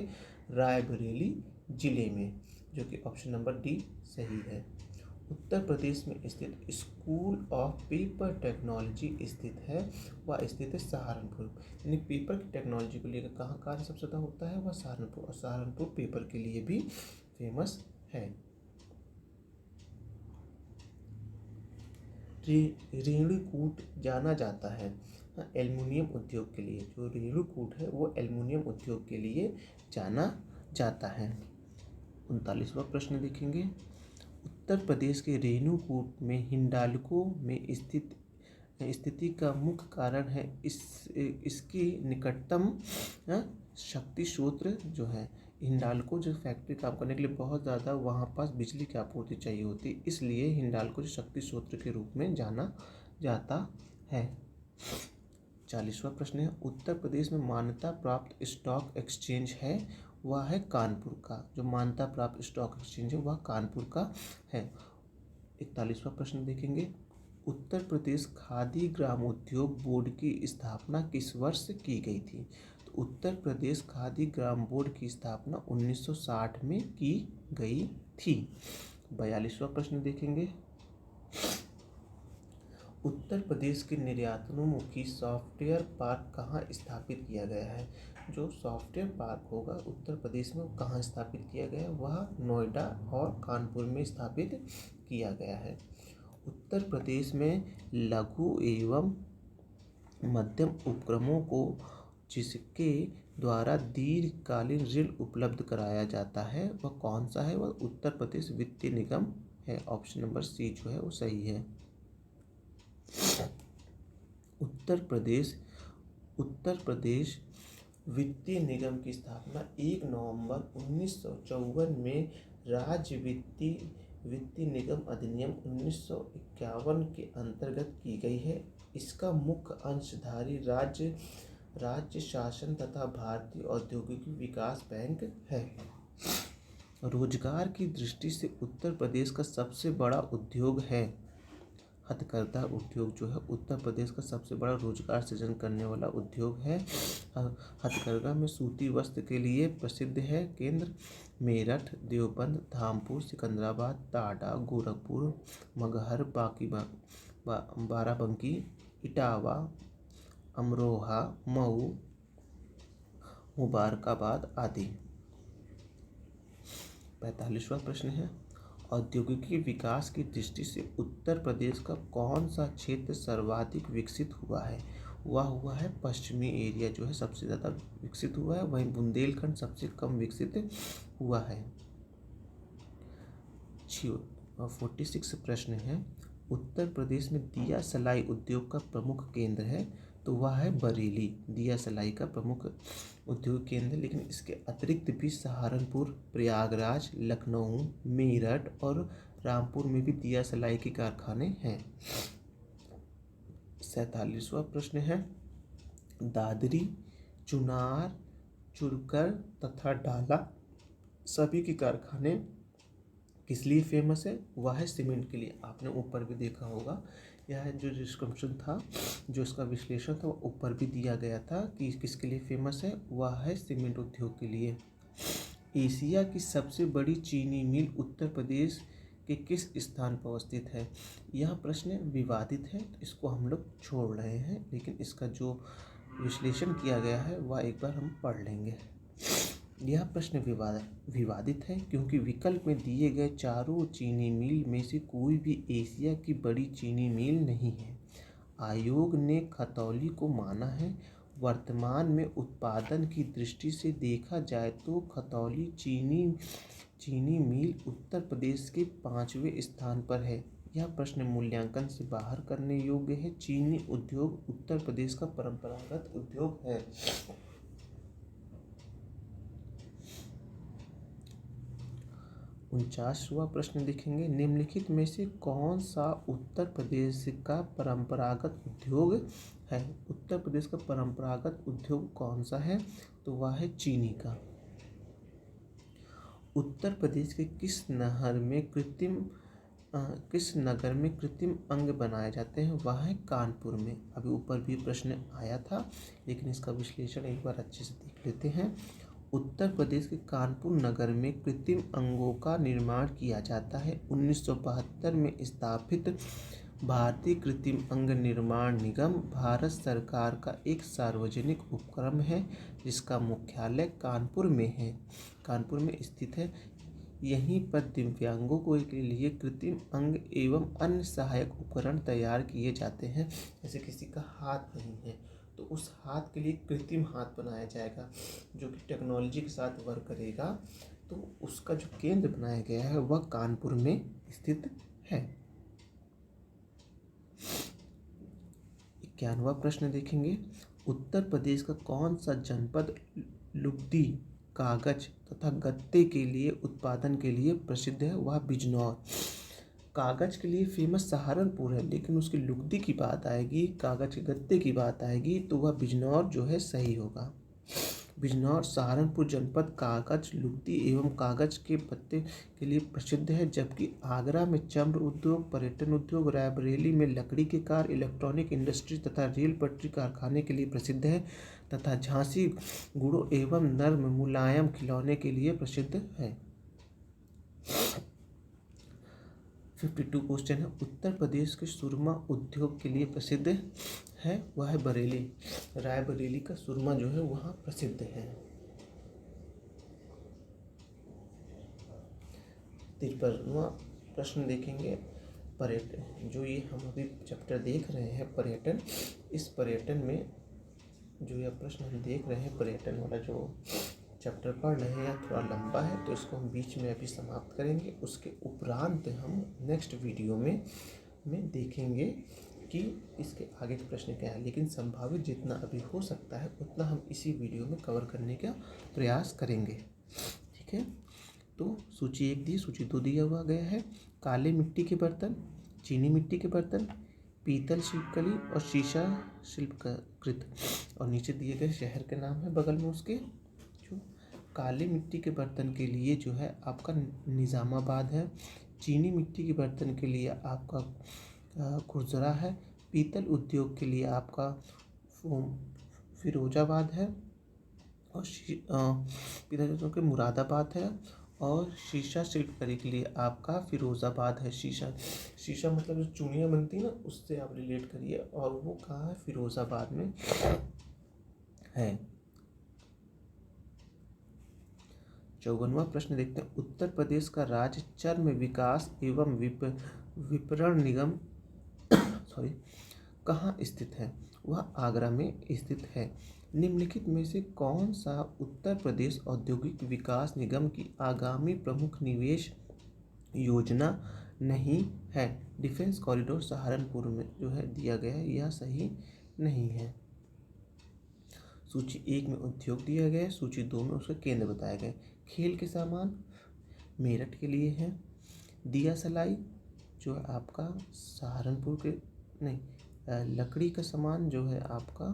रायबरेली जिले में, जो कि ऑप्शन नंबर डी सही है। उत्तर प्रदेश में स्थित स्कूल ऑफ पेपर टेक्नोलॉजी स्थित है, वह स्थित है सहारनपुर। यानी पेपर की टेक्नोलॉजी को लेकर कहाँ कार्य सबसे ज़्यादा होता है, वह सहारनपुर, और सहारनपुर पेपर के लिए भी फेमस है। रेणुकूट जाना जाता है एल्युमिनियम उद्योग के लिए। जो रेणुकूट है वो एल्युमिनियम उद्योग के लिए जाना जाता है। 39वां प्रश्न देखेंगे। उत्तर प्रदेश के रेणुकूट में हिंडाल्को में स्थिति का मुख्य कारण है इसकी निकटतम शक्ति स्रोत जो है। हिंडाल्को जो फैक्ट्री काम करने के लिए बहुत ज़्यादा वहाँ पास बिजली की आपूर्ति चाहिए होती, इसलिए हिंडाल्को जो शक्ति स्रोत के रूप में जाना जाता है। 40वां प्रश्न है। उत्तर प्रदेश में मान्यता प्राप्त स्टॉक एक्सचेंज है, वह है कानपुर का। जो मान्यता प्राप्त स्टॉक एक्सचेंज है वह कानपुर का है। 41वां प्रश्न देखेंगे। उत्तर प्रदेश खादी ग्रामोद्योग बोर्ड की स्थापना किस वर्ष की गई थी। तो उत्तर प्रदेश खादी ग्राम बोर्ड की स्थापना 1960 में की गई थी। 42वां प्रश्न देखेंगे। उत्तर प्रदेश के निर्यातोन्मुखी सॉफ्टवेयर पार्क कहाँ स्थापित किया गया है। जो सॉफ्टवेयर पार्क होगा उत्तर प्रदेश में कहाँ स्थापित किया गया है, वह नोएडा और कानपुर में स्थापित किया गया है। उत्तर प्रदेश में लघु एवं मध्यम उपक्रमों को जिसके द्वारा दीर्घकालीन ऋण उपलब्ध कराया जाता है वह कौन सा है? वह उत्तर प्रदेश वित्तीय निगम है। ऑप्शन नंबर सी जो है वो सही है। उत्तर प्रदेश वित्तीय निगम की स्थापना 1 नवंबर 1954 में राज्य वित्तीय निगम अधिनियम 1951 के अंतर्गत की गई है। इसका मुख्य अंशधारी राज्य शासन तथा भारतीय औद्योगिक विकास बैंक है। रोजगार की दृष्टि से उत्तर प्रदेश का सबसे बड़ा उद्योग है हथकरघा उद्योग जो है उत्तर प्रदेश का सबसे बड़ा रोजगार सृजन करने वाला उद्योग है। हथकरघा में सूती वस्त्र के लिए प्रसिद्ध है केंद्र मेरठ, देवबंद, धामपुर, सिकंदराबाद, टाटा, गोरखपुर, मगहर, बाराबंकी, इटावा, अमरोहा, मऊ, मुबारकाबाद आदि। 45वां प्रश्न है, औद्योगिकी विकास की दृष्टि से उत्तर प्रदेश का कौन सा क्षेत्र सर्वाधिक विकसित हुआ है? वह हुआ है पश्चिमी एरिया जो है सबसे ज़्यादा विकसित हुआ है, वहीं बुंदेलखंड सबसे कम विकसित हुआ है। 46 प्रश्न है, उत्तर प्रदेश में दिया सलाई उद्योग का प्रमुख केंद्र है तो वह है बरेली। दिया सलाई का प्रमुख उद्योग केंद्र, लेकिन इसके अतिरिक्त भी सहारनपुर, प्रयागराज, लखनऊ, मेरठ और रामपुर में भी दिया सलाई के कारखाने हैं। 47वां प्रश्न है, दादरी, चुनार, चुरकर तथा डाला सभी के कारखाने किस लिए फेमस है? वह है सीमेंट के लिए। आपने ऊपर भी देखा होगा, यह जो डिस्क्रिप्शन था, जो इसका विश्लेषण था, वो ऊपर भी दिया गया था कि किसके लिए फेमस है। वह है सीमेंट उद्योग के लिए। एशिया की सबसे बड़ी चीनी मिल उत्तर प्रदेश के किस स्थान पर अवस्थित है? यह प्रश्न विवादित है, तो इसको हम लोग छोड़ रहे हैं, लेकिन इसका जो विश्लेषण किया गया है वह एक बार हम पढ़ लेंगे। यह प्रश्न विवादित है क्योंकि विकल्प में दिए गए चारों चीनी मिल में से कोई भी एशिया की बड़ी चीनी मिल नहीं है। आयोग ने खतौली को माना है। वर्तमान में उत्पादन की दृष्टि से देखा जाए तो खतौली चीनी मिल उत्तर प्रदेश के 5वें स्थान पर है। यह प्रश्न मूल्यांकन से बाहर करने योग्य है। चीनी उद्योग उत्तर प्रदेश का परंपरागत उद्योग है। 49वां प्रश्न देखेंगे, निम्नलिखित में से कौन सा उत्तर प्रदेश का परंपरागत उद्योग है? उत्तर प्रदेश का परंपरागत उद्योग कौन सा है? तो वह है चीनी का। उत्तर प्रदेश के किस नगर में कृत्रिम अंग बनाए जाते हैं? वह है कानपुर में। अभी ऊपर भी प्रश्न आया था, लेकिन इसका विश्लेषण एक बार अच्छे से देख लेते हैं। उत्तर प्रदेश के कानपुर नगर में कृत्रिम अंगों का निर्माण किया जाता है। 1972 में स्थापित भारतीय कृत्रिम अंग निर्माण निगम भारत सरकार का एक सार्वजनिक उपक्रम है जिसका मुख्यालय कानपुर में है, कानपुर में स्थित है। यहीं पर दिव्यांगों के लिए कृत्रिम अंग एवं अन्य सहायक उपकरण तैयार किए जाते हैं। जैसे किसी का हाथ नहीं है तो उस हाथ के लिए कृत्रिम हाथ बनाया जाएगा जो कि टेक्नोलॉजी के साथ वर्क करेगा। तो उसका जो केंद्र बनाया गया है वह कानपुर में स्थित है। 51वां प्रश्न देखेंगे, उत्तर प्रदेश का कौन सा जनपद लुगदी, कागज तथा गत्ते के लिए उत्पादन के लिए प्रसिद्ध है? वह बिजनौर। कागज के लिए फेमस सहारनपुर है, लेकिन उसकी लुगदी की बात आएगी, कागज के गत्ते की बात आएगी तो वह बिजनौर जो है सही होगा। बिजनौर सहारनपुर जनपद कागज, लुगदी एवं कागज के पत्ते के लिए प्रसिद्ध है, जबकि आगरा में चम्र उद्योग, पर्यटन उद्योग, रायबरेली में लकड़ी के कार, इलेक्ट्रॉनिक इंडस्ट्री तथा रेल पटरी कारखाने के लिए प्रसिद्ध है तथा झांसी गुड़ों एवं नर्म मुलायम खिलौने के लिए प्रसिद्ध है। 52 क्वेश्चन है, उत्तर प्रदेश के सुरमा उद्योग के लिए प्रसिद्ध है, वह है बरेली। रायबरेली का सुरमा जो है वहाँ प्रसिद्ध है। 53वां प्रश्न देखेंगे, पर्यटन। जो ये हम अभी चैप्टर देख रहे हैं पर्यटन, इस पर्यटन में जो यह प्रश्न हम देख रहे हैं पर्यटन वाला जो चैप्टर पढ़ रहे हैं, थोड़ा लंबा है तो इसको हम बीच में अभी समाप्त करेंगे। उसके उपरांत हम नेक्स्ट वीडियो में देखेंगे कि इसके आगे के प्रश्न क्या है, लेकिन संभावित जितना अभी हो सकता है उतना हम इसी वीडियो में कवर करने का प्रयास करेंगे। ठीक है, तो सूची 1 दी, सूची 2 दिया हुआ गया है। काले मिट्टी के बर्तन, चीनी मिट्टी के बर्तन, पीतल शिल्पकली और शीशा शिल्पकृत, और नीचे दिए गए शहर के नाम है बगल में उसके। जो काले मिट्टी के बर्तन के लिए जो है आपका निज़ामाबाद है, चीनी मिट्टी के बर्तन के लिए आपका खुरजरा है, पीतल उद्योग के लिए आपका फिरोजाबाद है, और पीतल उद्योग के मुरादाबाद है, और शीशा शिल्पकली के लिए आपका फिरोज़ाबाद है। शीशा मतलब जो चूड़ियाँ बनती हैं ना, उससे आप रिलेट करिए, और वो कहाँ है, फिरोज़ाबाद में है। 54वां प्रश्न देखते हैं। उत्तर प्रदेश का राज्य चर्म विकास एवं विपणन निगम कहाँ स्थित है? वह आगरा में स्थित है। निम्नलिखित में से कौन सा उत्तर प्रदेश औद्योगिक विकास निगम की आगामी प्रमुख निवेश योजना नहीं है? डिफेंस कॉरिडोर सहारनपुर में जो है दिया गया है, यह सही नहीं है। सूची 1 में उद्योग दिया गया है, सूची 2 में उसके केंद्र बताए गए। खेल के सामान मेरठ के लिए है। दिया सलाई जो है आपका सहारनपुर के नहीं, लकड़ी का सामान जो है आपका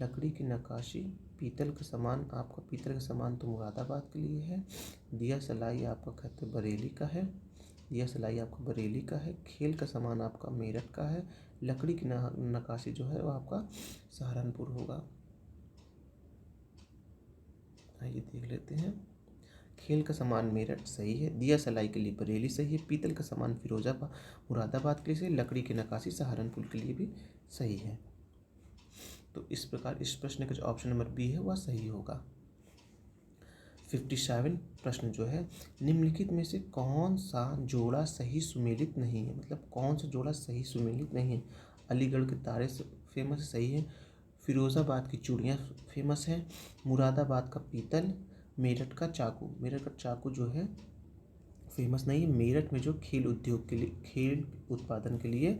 लकड़ी की नक्काशी, पीतल का सामान आपका पीतल का सामान तो मुरादाबाद के लिए है। दिया सलाई आपका कहते बरेली का है, दिया सलाई आपका बरेली का है। खेल का सामान आपका मेरठ का है। लकड़ी की नक्काशी जो है वो आपका सहारनपुर होगा। आइए देख लेते हैं। खेल का सामान मेरठ सही है, दिया सलाई के लिए बरेली सही है, पीतल का सामान फिरोजाबाद मुरादाबाद के लिए सही, लकड़ी की नक्काशी सहारनपुर के लिए भी सही है। तो इस प्रकार इस प्रश्न का जो ऑप्शन नंबर बी है वह सही होगा। 57 प्रश्न जो है, निम्नलिखित में से कौन सा जोड़ा सही सुमेलित नहीं है? मतलब कौन सा जोड़ा सही सुमेलित नहीं है? अलीगढ़ के तारे से फेमस सही है, फिरोज़ाबाद की चूड़ियाँ फेमस हैं, मुरादाबाद का पीतल, मेरठ का चाकू जो है फेमस नहीं है। मेरठ में जो खेल उद्योग के लिए खेल उत्पादन के लिए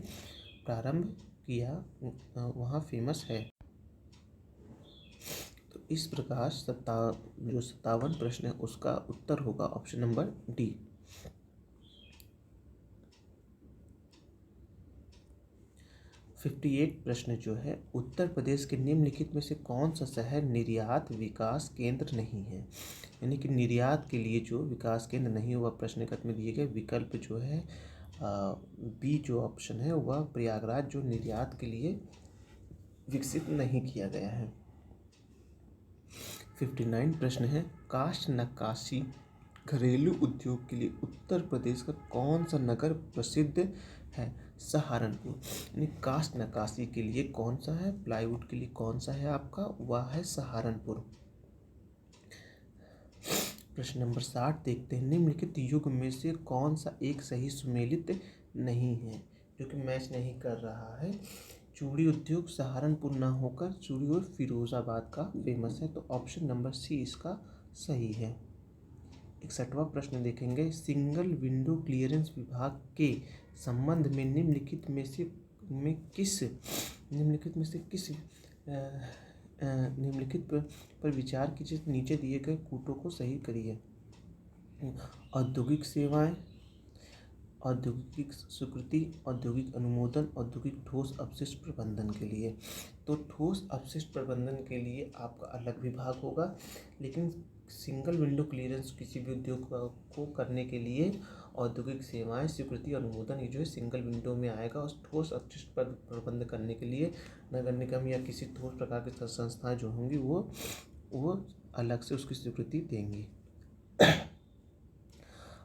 प्रारंभ किया वहाँ फेमस है। तो इस प्रकार 57 प्रश्न है उसका उत्तर होगा ऑप्शन नंबर डी। 58 प्रश्न जो है, उत्तर प्रदेश के निम्नलिखित में से कौन सा शहर निर्यात विकास केंद्र नहीं है? यानी कि निर्यात के लिए जो विकास केंद्र नहीं हुआ, प्रश्न कट में दिए गए विकल्प जो है बी जो ऑप्शन है वह प्रयागराज जो निर्यात के लिए विकसित नहीं किया गया है। 59 प्रश्न है, काष्ठ नक्काशी घरेलू उद्योग के लिए उत्तर प्रदेश का कौन सा नगर प्रसिद्ध है? सहारनपुर। यानी काष्ठ नक्काशी के लिए कौन सा है, प्लाईवुड के लिए कौन सा है आपका, वह है सहारनपुर। प्रश्न नंबर 60 देखते हैं। निम्नलिखित युग में से कौन सा एक सही सुमेलित नहीं है, जो कि मैच नहीं कर रहा है? चूड़ी उद्योग सहारनपुर ना होकर चूड़ी और फिरोजाबाद का फेमस है, तो ऑप्शन नंबर सी इसका सही है। 61वां प्रश्न देखेंगे। सिंगल विंडो क्लियरेंस विभाग के संबंध में निम्नलिखित में से किस निम्नलिखित पर विचार कीजिए, नीचे दिए गए कूटों को सही करिए। औद्योगिक सेवाएं, औद्योगिक स्वीकृति, औद्योगिक अनुमोदन, औद्योगिक ठोस अपशिष्ट प्रबंधन के लिए। तो ठोस अपशिष्ट प्रबंधन के लिए आपका अलग विभाग होगा, लेकिन सिंगल विंडो क्लियरेंस किसी भी उद्योग को करने के लिए औद्योगिक सेवाएं, स्वीकृति, अनुमोदन ये जो है सिंगल विंडो में आएगा। और ठोस अपशिष्ट पर प्रबंध करने के लिए नगर निगम या किसी ठोस प्रकार की संस्थाएं जो होंगी वो अलग से उसकी स्वीकृति देंगी।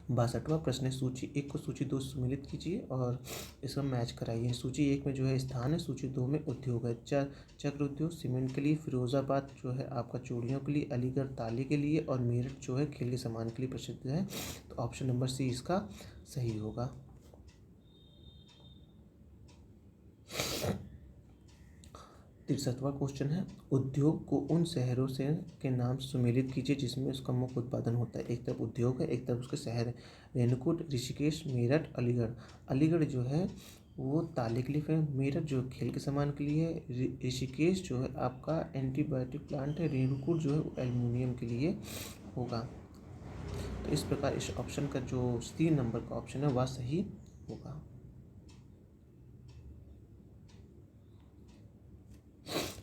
62वां प्रश्न है, सूची 1 को सूची 2 से सम्मिलित कीजिए और इसका मैच कराइए। सूची 1 में जो है स्थान है, सूची 2 में उद्योग है। चक्र उद्योग सीमेंट के लिए, फिरोजाबाद जो है आपका चूड़ियों के लिए, अलीगढ़ ताले के लिए, और मेरठ जो है खेल के सामान के लिए प्रसिद्ध है। तो ऑप्शन नंबर सी इसका सही होगा। 63वां क्वेश्चन है, उद्योग को उन शहरों से के नाम सुमेलित कीजिए जिसमें उसका मुख्य उत्पादन होता है। एक तरफ उद्योग है, एक तरफ उसके शहर है। रेणुकूट, ऋषिकेश, मेरठ, अलीगढ़। अलीगढ़ जो है वो ताले के लिए फेमस, मेरठ जो खेल के सामान के लिए है, ऋषिकेश जो है आपका एंटीबायोटिक प्लांट है, रेणुकूट जो है वो एल्युमिनियम के लिए होगा। तो इस प्रकार इस ऑप्शन का जो 3 नंबर का ऑप्शन है वह सही होगा।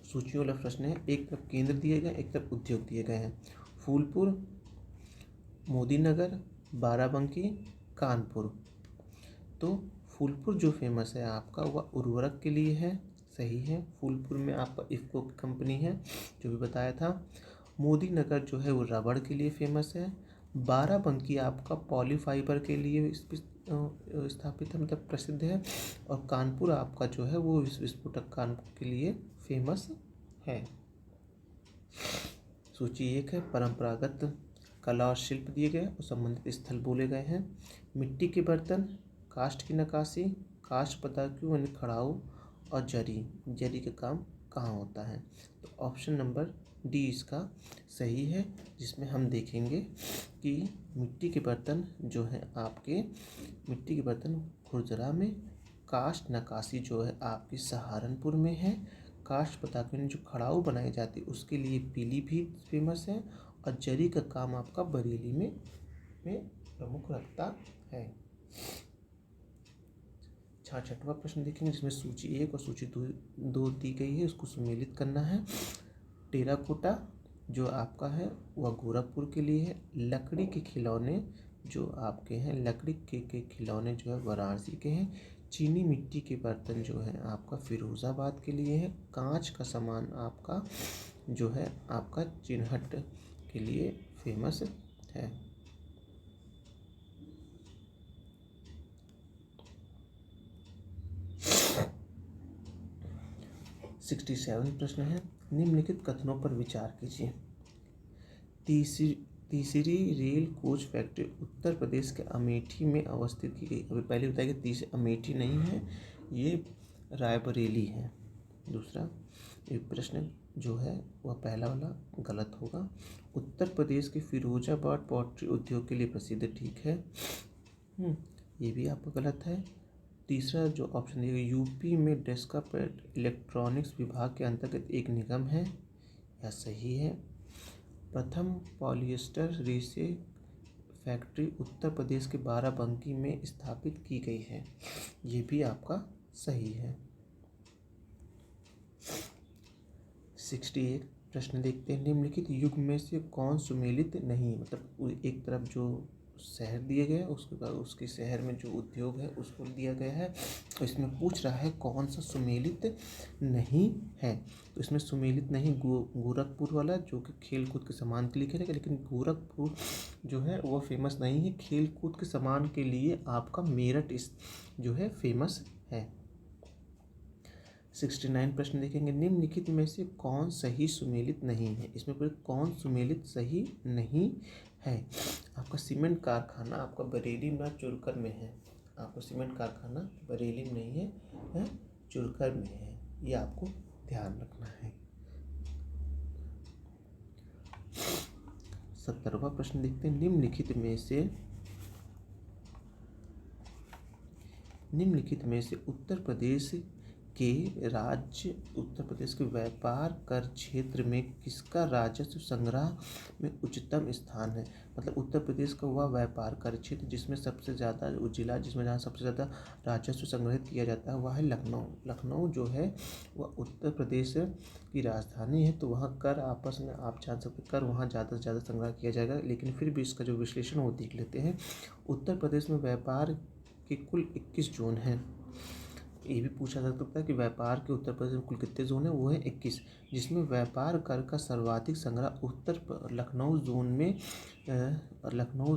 सूची वाला प्रश्न है, एक तरफ केंद्र दिए गए, एक तरफ उद्योग दिए गए हैं। फूलपुर, मोदीनगर, बाराबंकी, कानपुर। तो फूलपुर जो फेमस है आपका वह उर्वरक के लिए है, सही है। फूलपुर में आपका इफ़को की कंपनी है जो भी बताया था। मोदीनगर जो है वो रबड़ के लिए फेमस है। बाराबंकी आपका पॉलीफाइबर के लिए स्थापित है, मतलब प्रसिद्ध है। और कानपुर आपका जो है वो विस्फोटक कानपुर के लिए फेमस है। सूची 1 है, परंपरागत कला और शिल्प दिए गए और संबंधित स्थल बोले गए हैं। मिट्टी के बर्तन, काष्ठ की नक्काशी, काष्ठ पताक्यों यानी खड़ाऊ और जरी का काम कहाँ होता है। तो ऑप्शन नंबर डी इसका सही है, जिसमें हम देखेंगे कि मिट्टी के बर्तन जो है आपके मिट्टी के बर्तन खुरदरा में, काष्ठ नक्काशी जो है आपकी सहारनपुर में है, काष्ठ पताके जो खड़ाऊ बनाई जाती है उसके लिए पीलीभीत फेमस है, और जरी का काम आपका बरेली में प्रमुख रखता है। 66वां प्रश्न देखेंगे जिसमें सूची 1 और सूची 2 दी गई है, उसको सुमेलित करना है। टेराकोटा जो आपका है वह गोरखपुर के लिए है। लकड़ी के खिलौने जो आपके हैं, लकड़ी के खिलौने जो है वाराणसी के हैं। चीनी मिट्टी के बर्तन जो है आपका फिरोज़ाबाद के लिए है। कांच का सामान आपका जो है आपका चिन्हट के लिए फेमस है। 67 प्रश्न है, निम्नलिखित कथनों पर विचार कीजिए। तीसरी rail coach factory Uttar Pradesh के अमेठी में अवस्थित की गई। अभी पहले बताया कि तीसरी अमेठी नहीं है, ये रायबरेली है। दूसरा एक प्रश्न जो है वह पहला वाला गलत होगा। उत्तर प्रदेश के फिरोजाबाद पॉटरी उद्योग के लिए प्रसिद्ध, ठीक है। ये भी आपका गलत है। तीसरा जो ऑप्शन दिया यूपी में डेस्कापेट इलेक्ट्रॉनिक्स विभाग के अंतर्गत एक निगम है, यह सही है। प्रथम पॉलिएस्टर रेशे फैक्ट्री उत्तर प्रदेश के बाराबंकी में स्थापित की गई है, ये भी आपका सही है। 68 प्रश्न देखते हैं, निम्नलिखित युग में से कौन सुमेलित नहीं, मतलब एक तरफ जो शहर दिए गए उसके बाद उसके शहर में जो उद्योग है उसको दिया गया है, तो इसमें पूछ रहा है कौन सा सुमेलित नहीं है। तो इसमें सुमेलित नहीं गोरखपुर वाला जो कि खेल कूद के सामान के लिए खेलेगा, लेकिन गोरखपुर जो है वो फेमस नहीं है। खेल कूद के सामान के लिए आपका मेरठ जो है फेमस है। 69 प्रश्न देखेंगे, निम्नलिखित में से कौन सही सुमेलित नहीं है। इसमें पूरे कौन सुमेलित सही नहीं है। आपका सीमेंट कारखाना आपका बरेली में चुरकर में है। आपका सीमेंट कारखाना बरेली में नहीं है, चुरकर में है, ये आपको ध्यान रखना है। 70वां प्रश्न देखते हैं, निम्नलिखित में से उत्तर प्रदेश के व्यापार कर क्षेत्र में किसका राजस्व संग्रह में उच्चतम स्थान है। मतलब उत्तर प्रदेश का वह व्यापार कर क्षेत्र जिसमें सबसे ज़्यादा जिला जिसमें जहाँ सबसे ज़्यादा राजस्व संग्रहित किया जाता है वह है लखनऊ। लखनऊ जो है वह उत्तर प्रदेश की राजधानी है, तो वहाँ कर आपस में आप जान सकते कर वहाँ ज़्यादा से ज़्यादा संग्रह किया जाएगा। लेकिन फिर भी इसका जो विश्लेषण वो देख लेते हैं। उत्तर प्रदेश में व्यापार के कुल 21 जोन हैं। ये भी पूछा जा सकता है कि व्यापार के उत्तर प्रदेश में कुल कितने जोन है, वो है 21, जिसमें व्यापार कर का सर्वाधिक संग्रह लखनऊ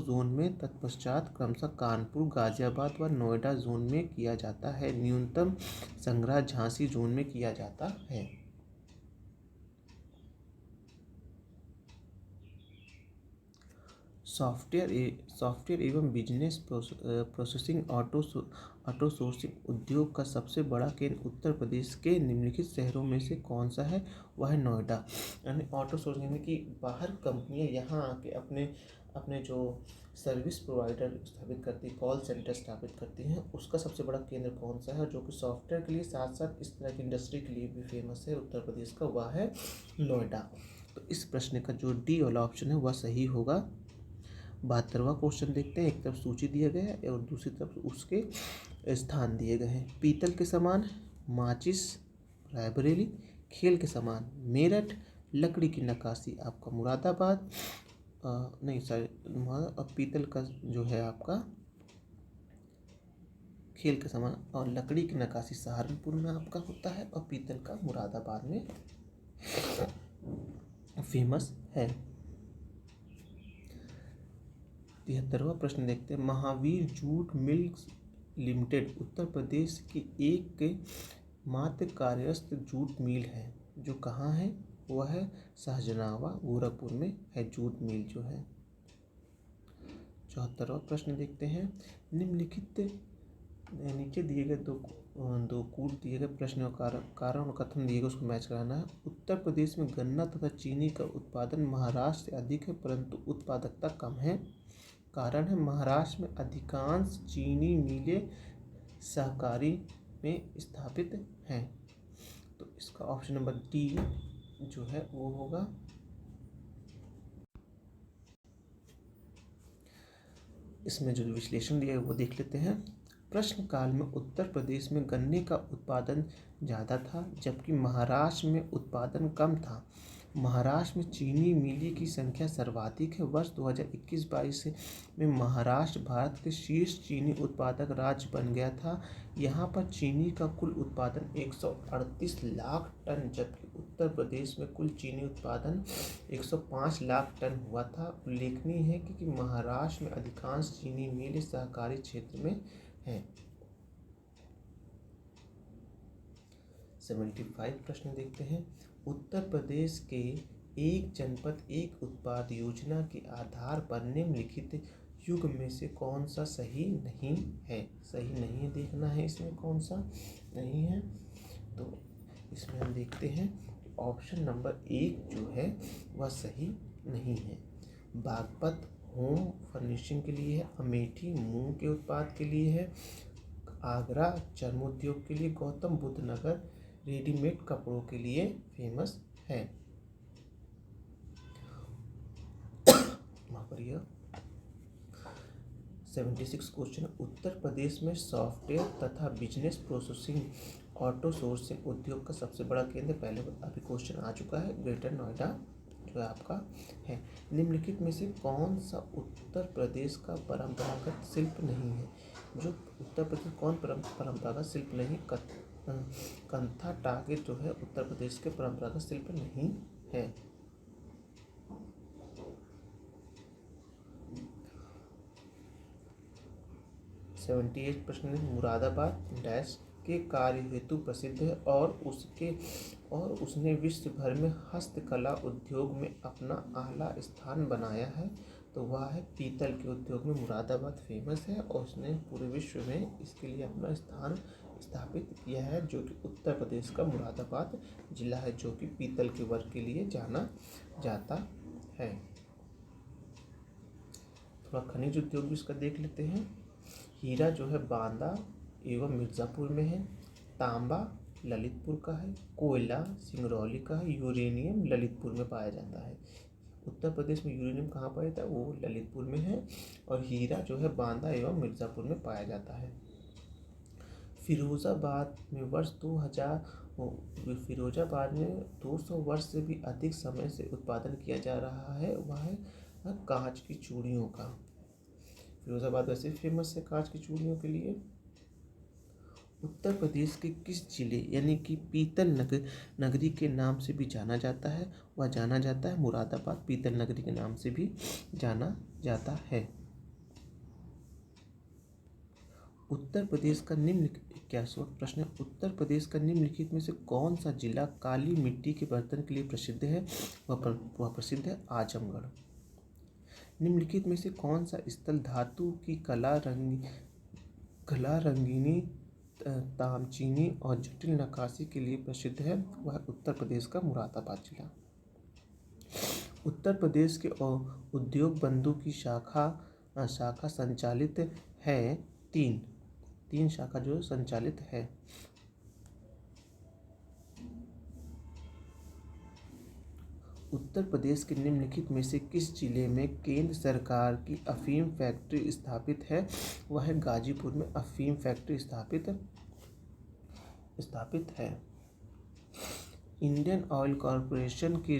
जोन में तत्पश्चात क्रमशः कानपुर, गाजियाबाद व नोएडा जोन में किया जाता है। न्यूनतम संग्रह झांसी जोन में किया जाता है। सॉफ्टवेयर एवं बिजनेस प्रोसेसिंग आउटसोर्सिंग उद्योग का सबसे बड़ा केंद्र उत्तर प्रदेश के निम्नलिखित शहरों में से कौन सा है? वह है नोएडा। यानी आउटसोर्सिंग यानी कि बाहर कंपनियां यहाँ आके अपने अपने जो सर्विस प्रोवाइडर स्थापित करती है, कॉल सेंटर स्थापित करती हैं, उसका सबसे बड़ा केंद्र कौन सा है? जो कि सॉफ्टवेयर के लिए साथ साथ इस तरह की इंडस्ट्री के लिए भी फेमस है उत्तर प्रदेश का, वह है नोएडा। तो इस प्रश्न का जो डी वाला ऑप्शन है वह सही होगा। 72वां क्वेश्चन देखते हैं। एक तरफ सूची दिया गया है और दूसरी तरफ उसके स्थान दिए गए हैं। पीतल के समान माचिस रायबरेली, खेल के समान मेरठ, लकड़ी की नक्काशी आपका मुरादाबाद, नहीं सॉरी, पीतल का जो है आपका खेल के समान और लकड़ी की नक्काशी सहारनपुर में आपका होता है और पीतल का मुरादाबाद में फेमस है। 73वां प्रश्न देखते हैं। Mahavir jute mills limited Uttar Pradesh की एक मात्र कार्यस्थ जूट मिल है जो कहाँ है? वह है सहजनावा, गोरखपुर में है जूट मिल जो है। 74वां प्रश्न देखते हैं। निम्नलिखित नीचे दिए गए दो कूट दिए गए प्रश्न कारण और कथन दिए गए उसको मैच कराना है। उत्तर प्रदेश में गन्ना तथा चीनी का उत्पादन महाराष्ट्र से अधिक है परंतु उत्पादकता कम है। कारण है महाराष्ट्र में अधिकांश चीनी मिलें सहकारी में स्थापित हैं। तो इसका ऑप्शन नंबर डी जो है वो होगा। इसमें जो विश्लेषण दिया है वो देख लेते हैं। प्रश्न काल में उत्तर प्रदेश में गन्ने का उत्पादन ज़्यादा था जबकि महाराष्ट्र में उत्पादन कम था। महाराष्ट्र में चीनी मिली की संख्या सर्वाधिक है। वर्ष 2021-22 में महाराष्ट्र भारत के शीर्ष चीनी उत्पादक राज्य बन गया था। यहाँ पर चीनी का कुल उत्पादन 138 लाख टन जबकि उत्तर प्रदेश में कुल चीनी उत्पादन 105 लाख टन हुआ था। उल्लेखनीय है कि महाराष्ट्र में अधिकांश चीनी मिल सहकारी क्षेत्र में है। 75 प्रश्न देखते हैं। उत्तर प्रदेश के एक जनपद एक उत्पाद योजना के आधार पर निम्नलिखित युग में से कौन सा सही नहीं है? सही नहीं है देखना है इसमें कौन सा नहीं है। तो इसमें हम देखते हैं ऑप्शन नंबर 1 जो है वह सही नहीं है। बागपत होम फर्निशिंग के लिए है, अमेठी मूंग के उत्पाद के लिए है, आगरा चर्म उद्योग के लिए, गौतम बुद्ध नगर रेडीमेड कपड़ों के लिए फेमस है। वहाँ पर यह 76 क्वेश्चन। उत्तर प्रदेश में सॉफ्टवेयर तथा बिजनेस प्रोसेसिंग आउटसोर्सिंग उद्योग का सबसे बड़ा केंद्र, पहले अभी क्वेश्चन आ चुका है, ग्रेटर नोएडा जो है आपका है। निम्नलिखित में से कौन सा उत्तर प्रदेश का परंपरागत शिल्प नहीं है? जो उत्तर प्रदेश कौन परंपरागत शिल्प नहीं? कंथा टागे जो है उत्तर प्रदेश के परंपरागत शिल्प नहीं है। प्रश्न मुरादाबाद डैश के कार्य हेतु प्रसिद्ध है और उसने विश्व भर में हस्तकला उद्योग में अपना आला स्थान बनाया है। तो वह है पीतल के उद्योग में मुरादाबाद फेमस है और उसने पूरे विश्व में इसके लिए अपना स्थान स्थापित किया है, जो कि उत्तर प्रदेश का मुरादाबाद जिला है जो कि पीतल के वर्क के लिए जाना जाता है। थोड़ा खनिज उद्योग भी इसका देख लेते हैं। हीरा जो है बांदा एवं मिर्ज़ापुर में है, तांबा ललितपुर का है, कोयला सिंगरौली का है, यूरेनियम ललितपुर में पाया जाता है। उत्तर प्रदेश में यूरेनियम कहाँ पाया जाता है? वो ललितपुर में है और हीरा जो है बांदा एवं मिर्ज़ापुर में पाया जाता है। फिरोजाबाद में वर्ष 2000 फिरोजाबाद में 200 वर्ष से भी अधिक समय से उत्पादन किया जा रहा है, वह है कांच की चूड़ियों का। फिरोजाबाद वैसे फेमस है कांच की चूड़ियों के लिए। उत्तर प्रदेश के किस जिले यानी कि पीतल नगरी के नाम से भी जाना जाता है? वह जाना जाता है मुरादाबाद पीतल नगरी के नाम से भी जाना जाता है। उत्तर प्रदेश का निम्नलिखित 81वां प्रश्न। उत्तर प्रदेश का निम्नलिखित में से कौन सा जिला काली मिट्टी के बर्तन के लिए प्रसिद्ध है? वह प्रसिद्ध है आजमगढ़। निम्नलिखित में से कौन सा स्थल धातु की कला रंगीनी, तामचीनी और जटिल नक्काशी के लिए प्रसिद्ध है, वह उत्तर प्रदेश का मुरादाबाद जिला। उत्तर प्रदेश के उद्योग बंधु की शाखा संचालित है तीन शाखा जो संचालित है। उत्तर प्रदेश के निम्नलिखित में से किस जिले में केंद्र सरकार की अफीम फैक्ट्री स्थापित है? वह है गाजीपुर में अफीम फैक्ट्री स्थापित है। इंडियन ऑयल कॉरपोरेशन की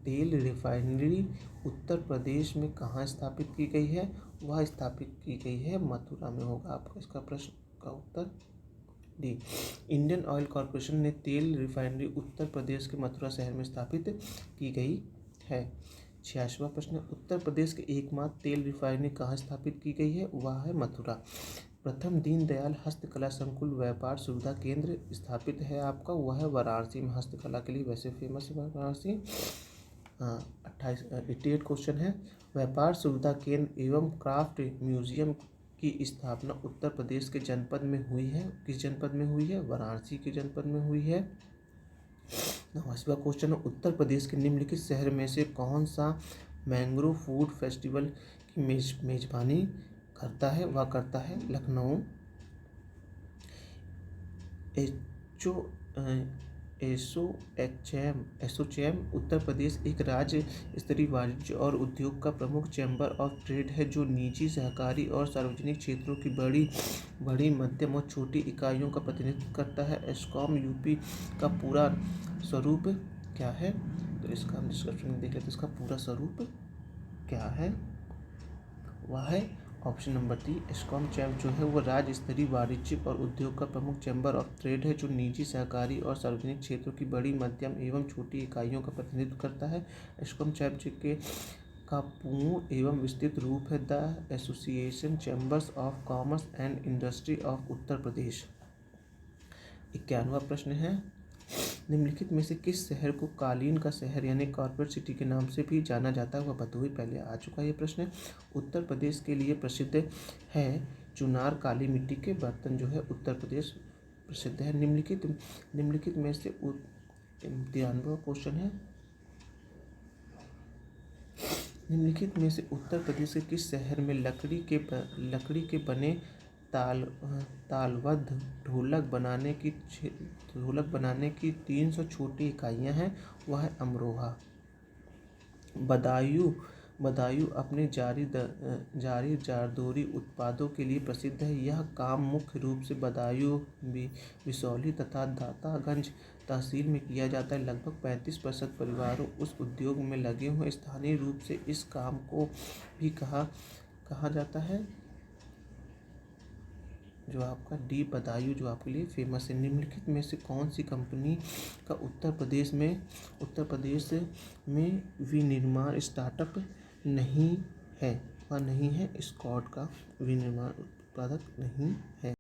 तेल रिफाइनरी उत्तर प्रदेश में कहाँ स्थापित की गई है? वह स्थापित की गई है मथुरा में। होगा आपका इसका प्रश्न का उत्तर डी। इंडियन ऑयल कॉरपोरेशन ने तेल रिफाइनरी उत्तर प्रदेश के मथुरा शहर में स्थापित की गई है। 86वां प्रश्न, उत्तर प्रदेश के एकमात्र तेल रिफाइनरी कहाँ स्थापित की गई है? वह है मथुरा। प्रथम दीनदयाल हस्तकला संकुल व्यापार सुविधा केंद्र स्थापित है आपका, वह है वाराणसी में। हस्तकला के लिए वैसे फेमस है वाराणसी। 88 क्वेश्चन है, व्यापार सुविधा केंद्र एवं क्राफ्ट म्यूजियम की स्थापना उत्तर प्रदेश के जनपद में हुई है। किस जनपद में हुई है? वाराणसी के जनपद में हुई है। 90वां क्वेश्चन है, उत्तर प्रदेश के निम्नलिखित शहर में से कौन सा मैंग्रोव फूड फेस्टिवल की मेजबानी करता है? वह करता है लखनऊ। एसोचैम उत्तर प्रदेश एक राज्य स्तरीय वाणिज्य और उद्योग का प्रमुख चैम्बर ऑफ ट्रेड है जो निजी, सहकारी और सार्वजनिक क्षेत्रों की बड़ी, मध्यम और छोटी इकाइयों का प्रतिनिधित्व करता है। एस्कॉम यूपी का पूरा स्वरूप क्या है? तो इसका हम डिस्क्रिप्शन में देख लेते हैं। इसका पूरा स्वरूप क्या है? वह है ऑप्शन नंबर डी। एस्कॉम चैम्बर जो है वो राज्य स्तरीय वाणिज्यिक और उद्योग का प्रमुख चैम्बर ऑफ ट्रेड है जो निजी, सहकारी और सार्वजनिक क्षेत्रों की बड़ी, मध्यम एवं छोटी इकाइयों का प्रतिनिधित्व करता है। एस्कॉम चैम्बर का पूर्ण एवं विस्तृत रूप है the association chambers of commerce and industry of Uttar Pradesh. 91वां प्रश्न है, निम्नलिखित में से किस शहर को कालीन का शहर यानी कॉर्पोरेट सिटी के नाम से भी जाना जाता है? वह भदोही। पहले आ चुका है ये प्रश्न। उत्तर प्रदेश के लिए प्रसिद्ध है चुनार काली मिट्टी के बर्तन जो है उत्तर प्रदेश प्रसिद्ध है। निम्नलिखित में से 93वां क्वेश्चन है, निम्नलिखित में से उत्तर प्रदेश के किस शहर में लकड़ी के बने तालबद्ध ढोलक बनाने की 300 छोटी इकाइयां हैं? वह है अमरोहा। बदायूं अपने जारी जारदोरी उत्पादों के लिए प्रसिद्ध है। यह काम मुख्य रूप से बदायूं, बिसौली तथा दातागंज तहसील में किया जाता है। लगभग 35% परिवारों उस उद्योग में लगे हुए। स्थानीय रूप से इस काम को भी कहा जाता है जो आपका डी बदायूं जो आपके लिए फेमस है। निम्नलिखित में से कौन सी कंपनी का उत्तर प्रदेश में विनिर्माण स्टार्टअप नहीं है? वह नहीं है स्कॉट का विनिर्माण उत्पादक नहीं है।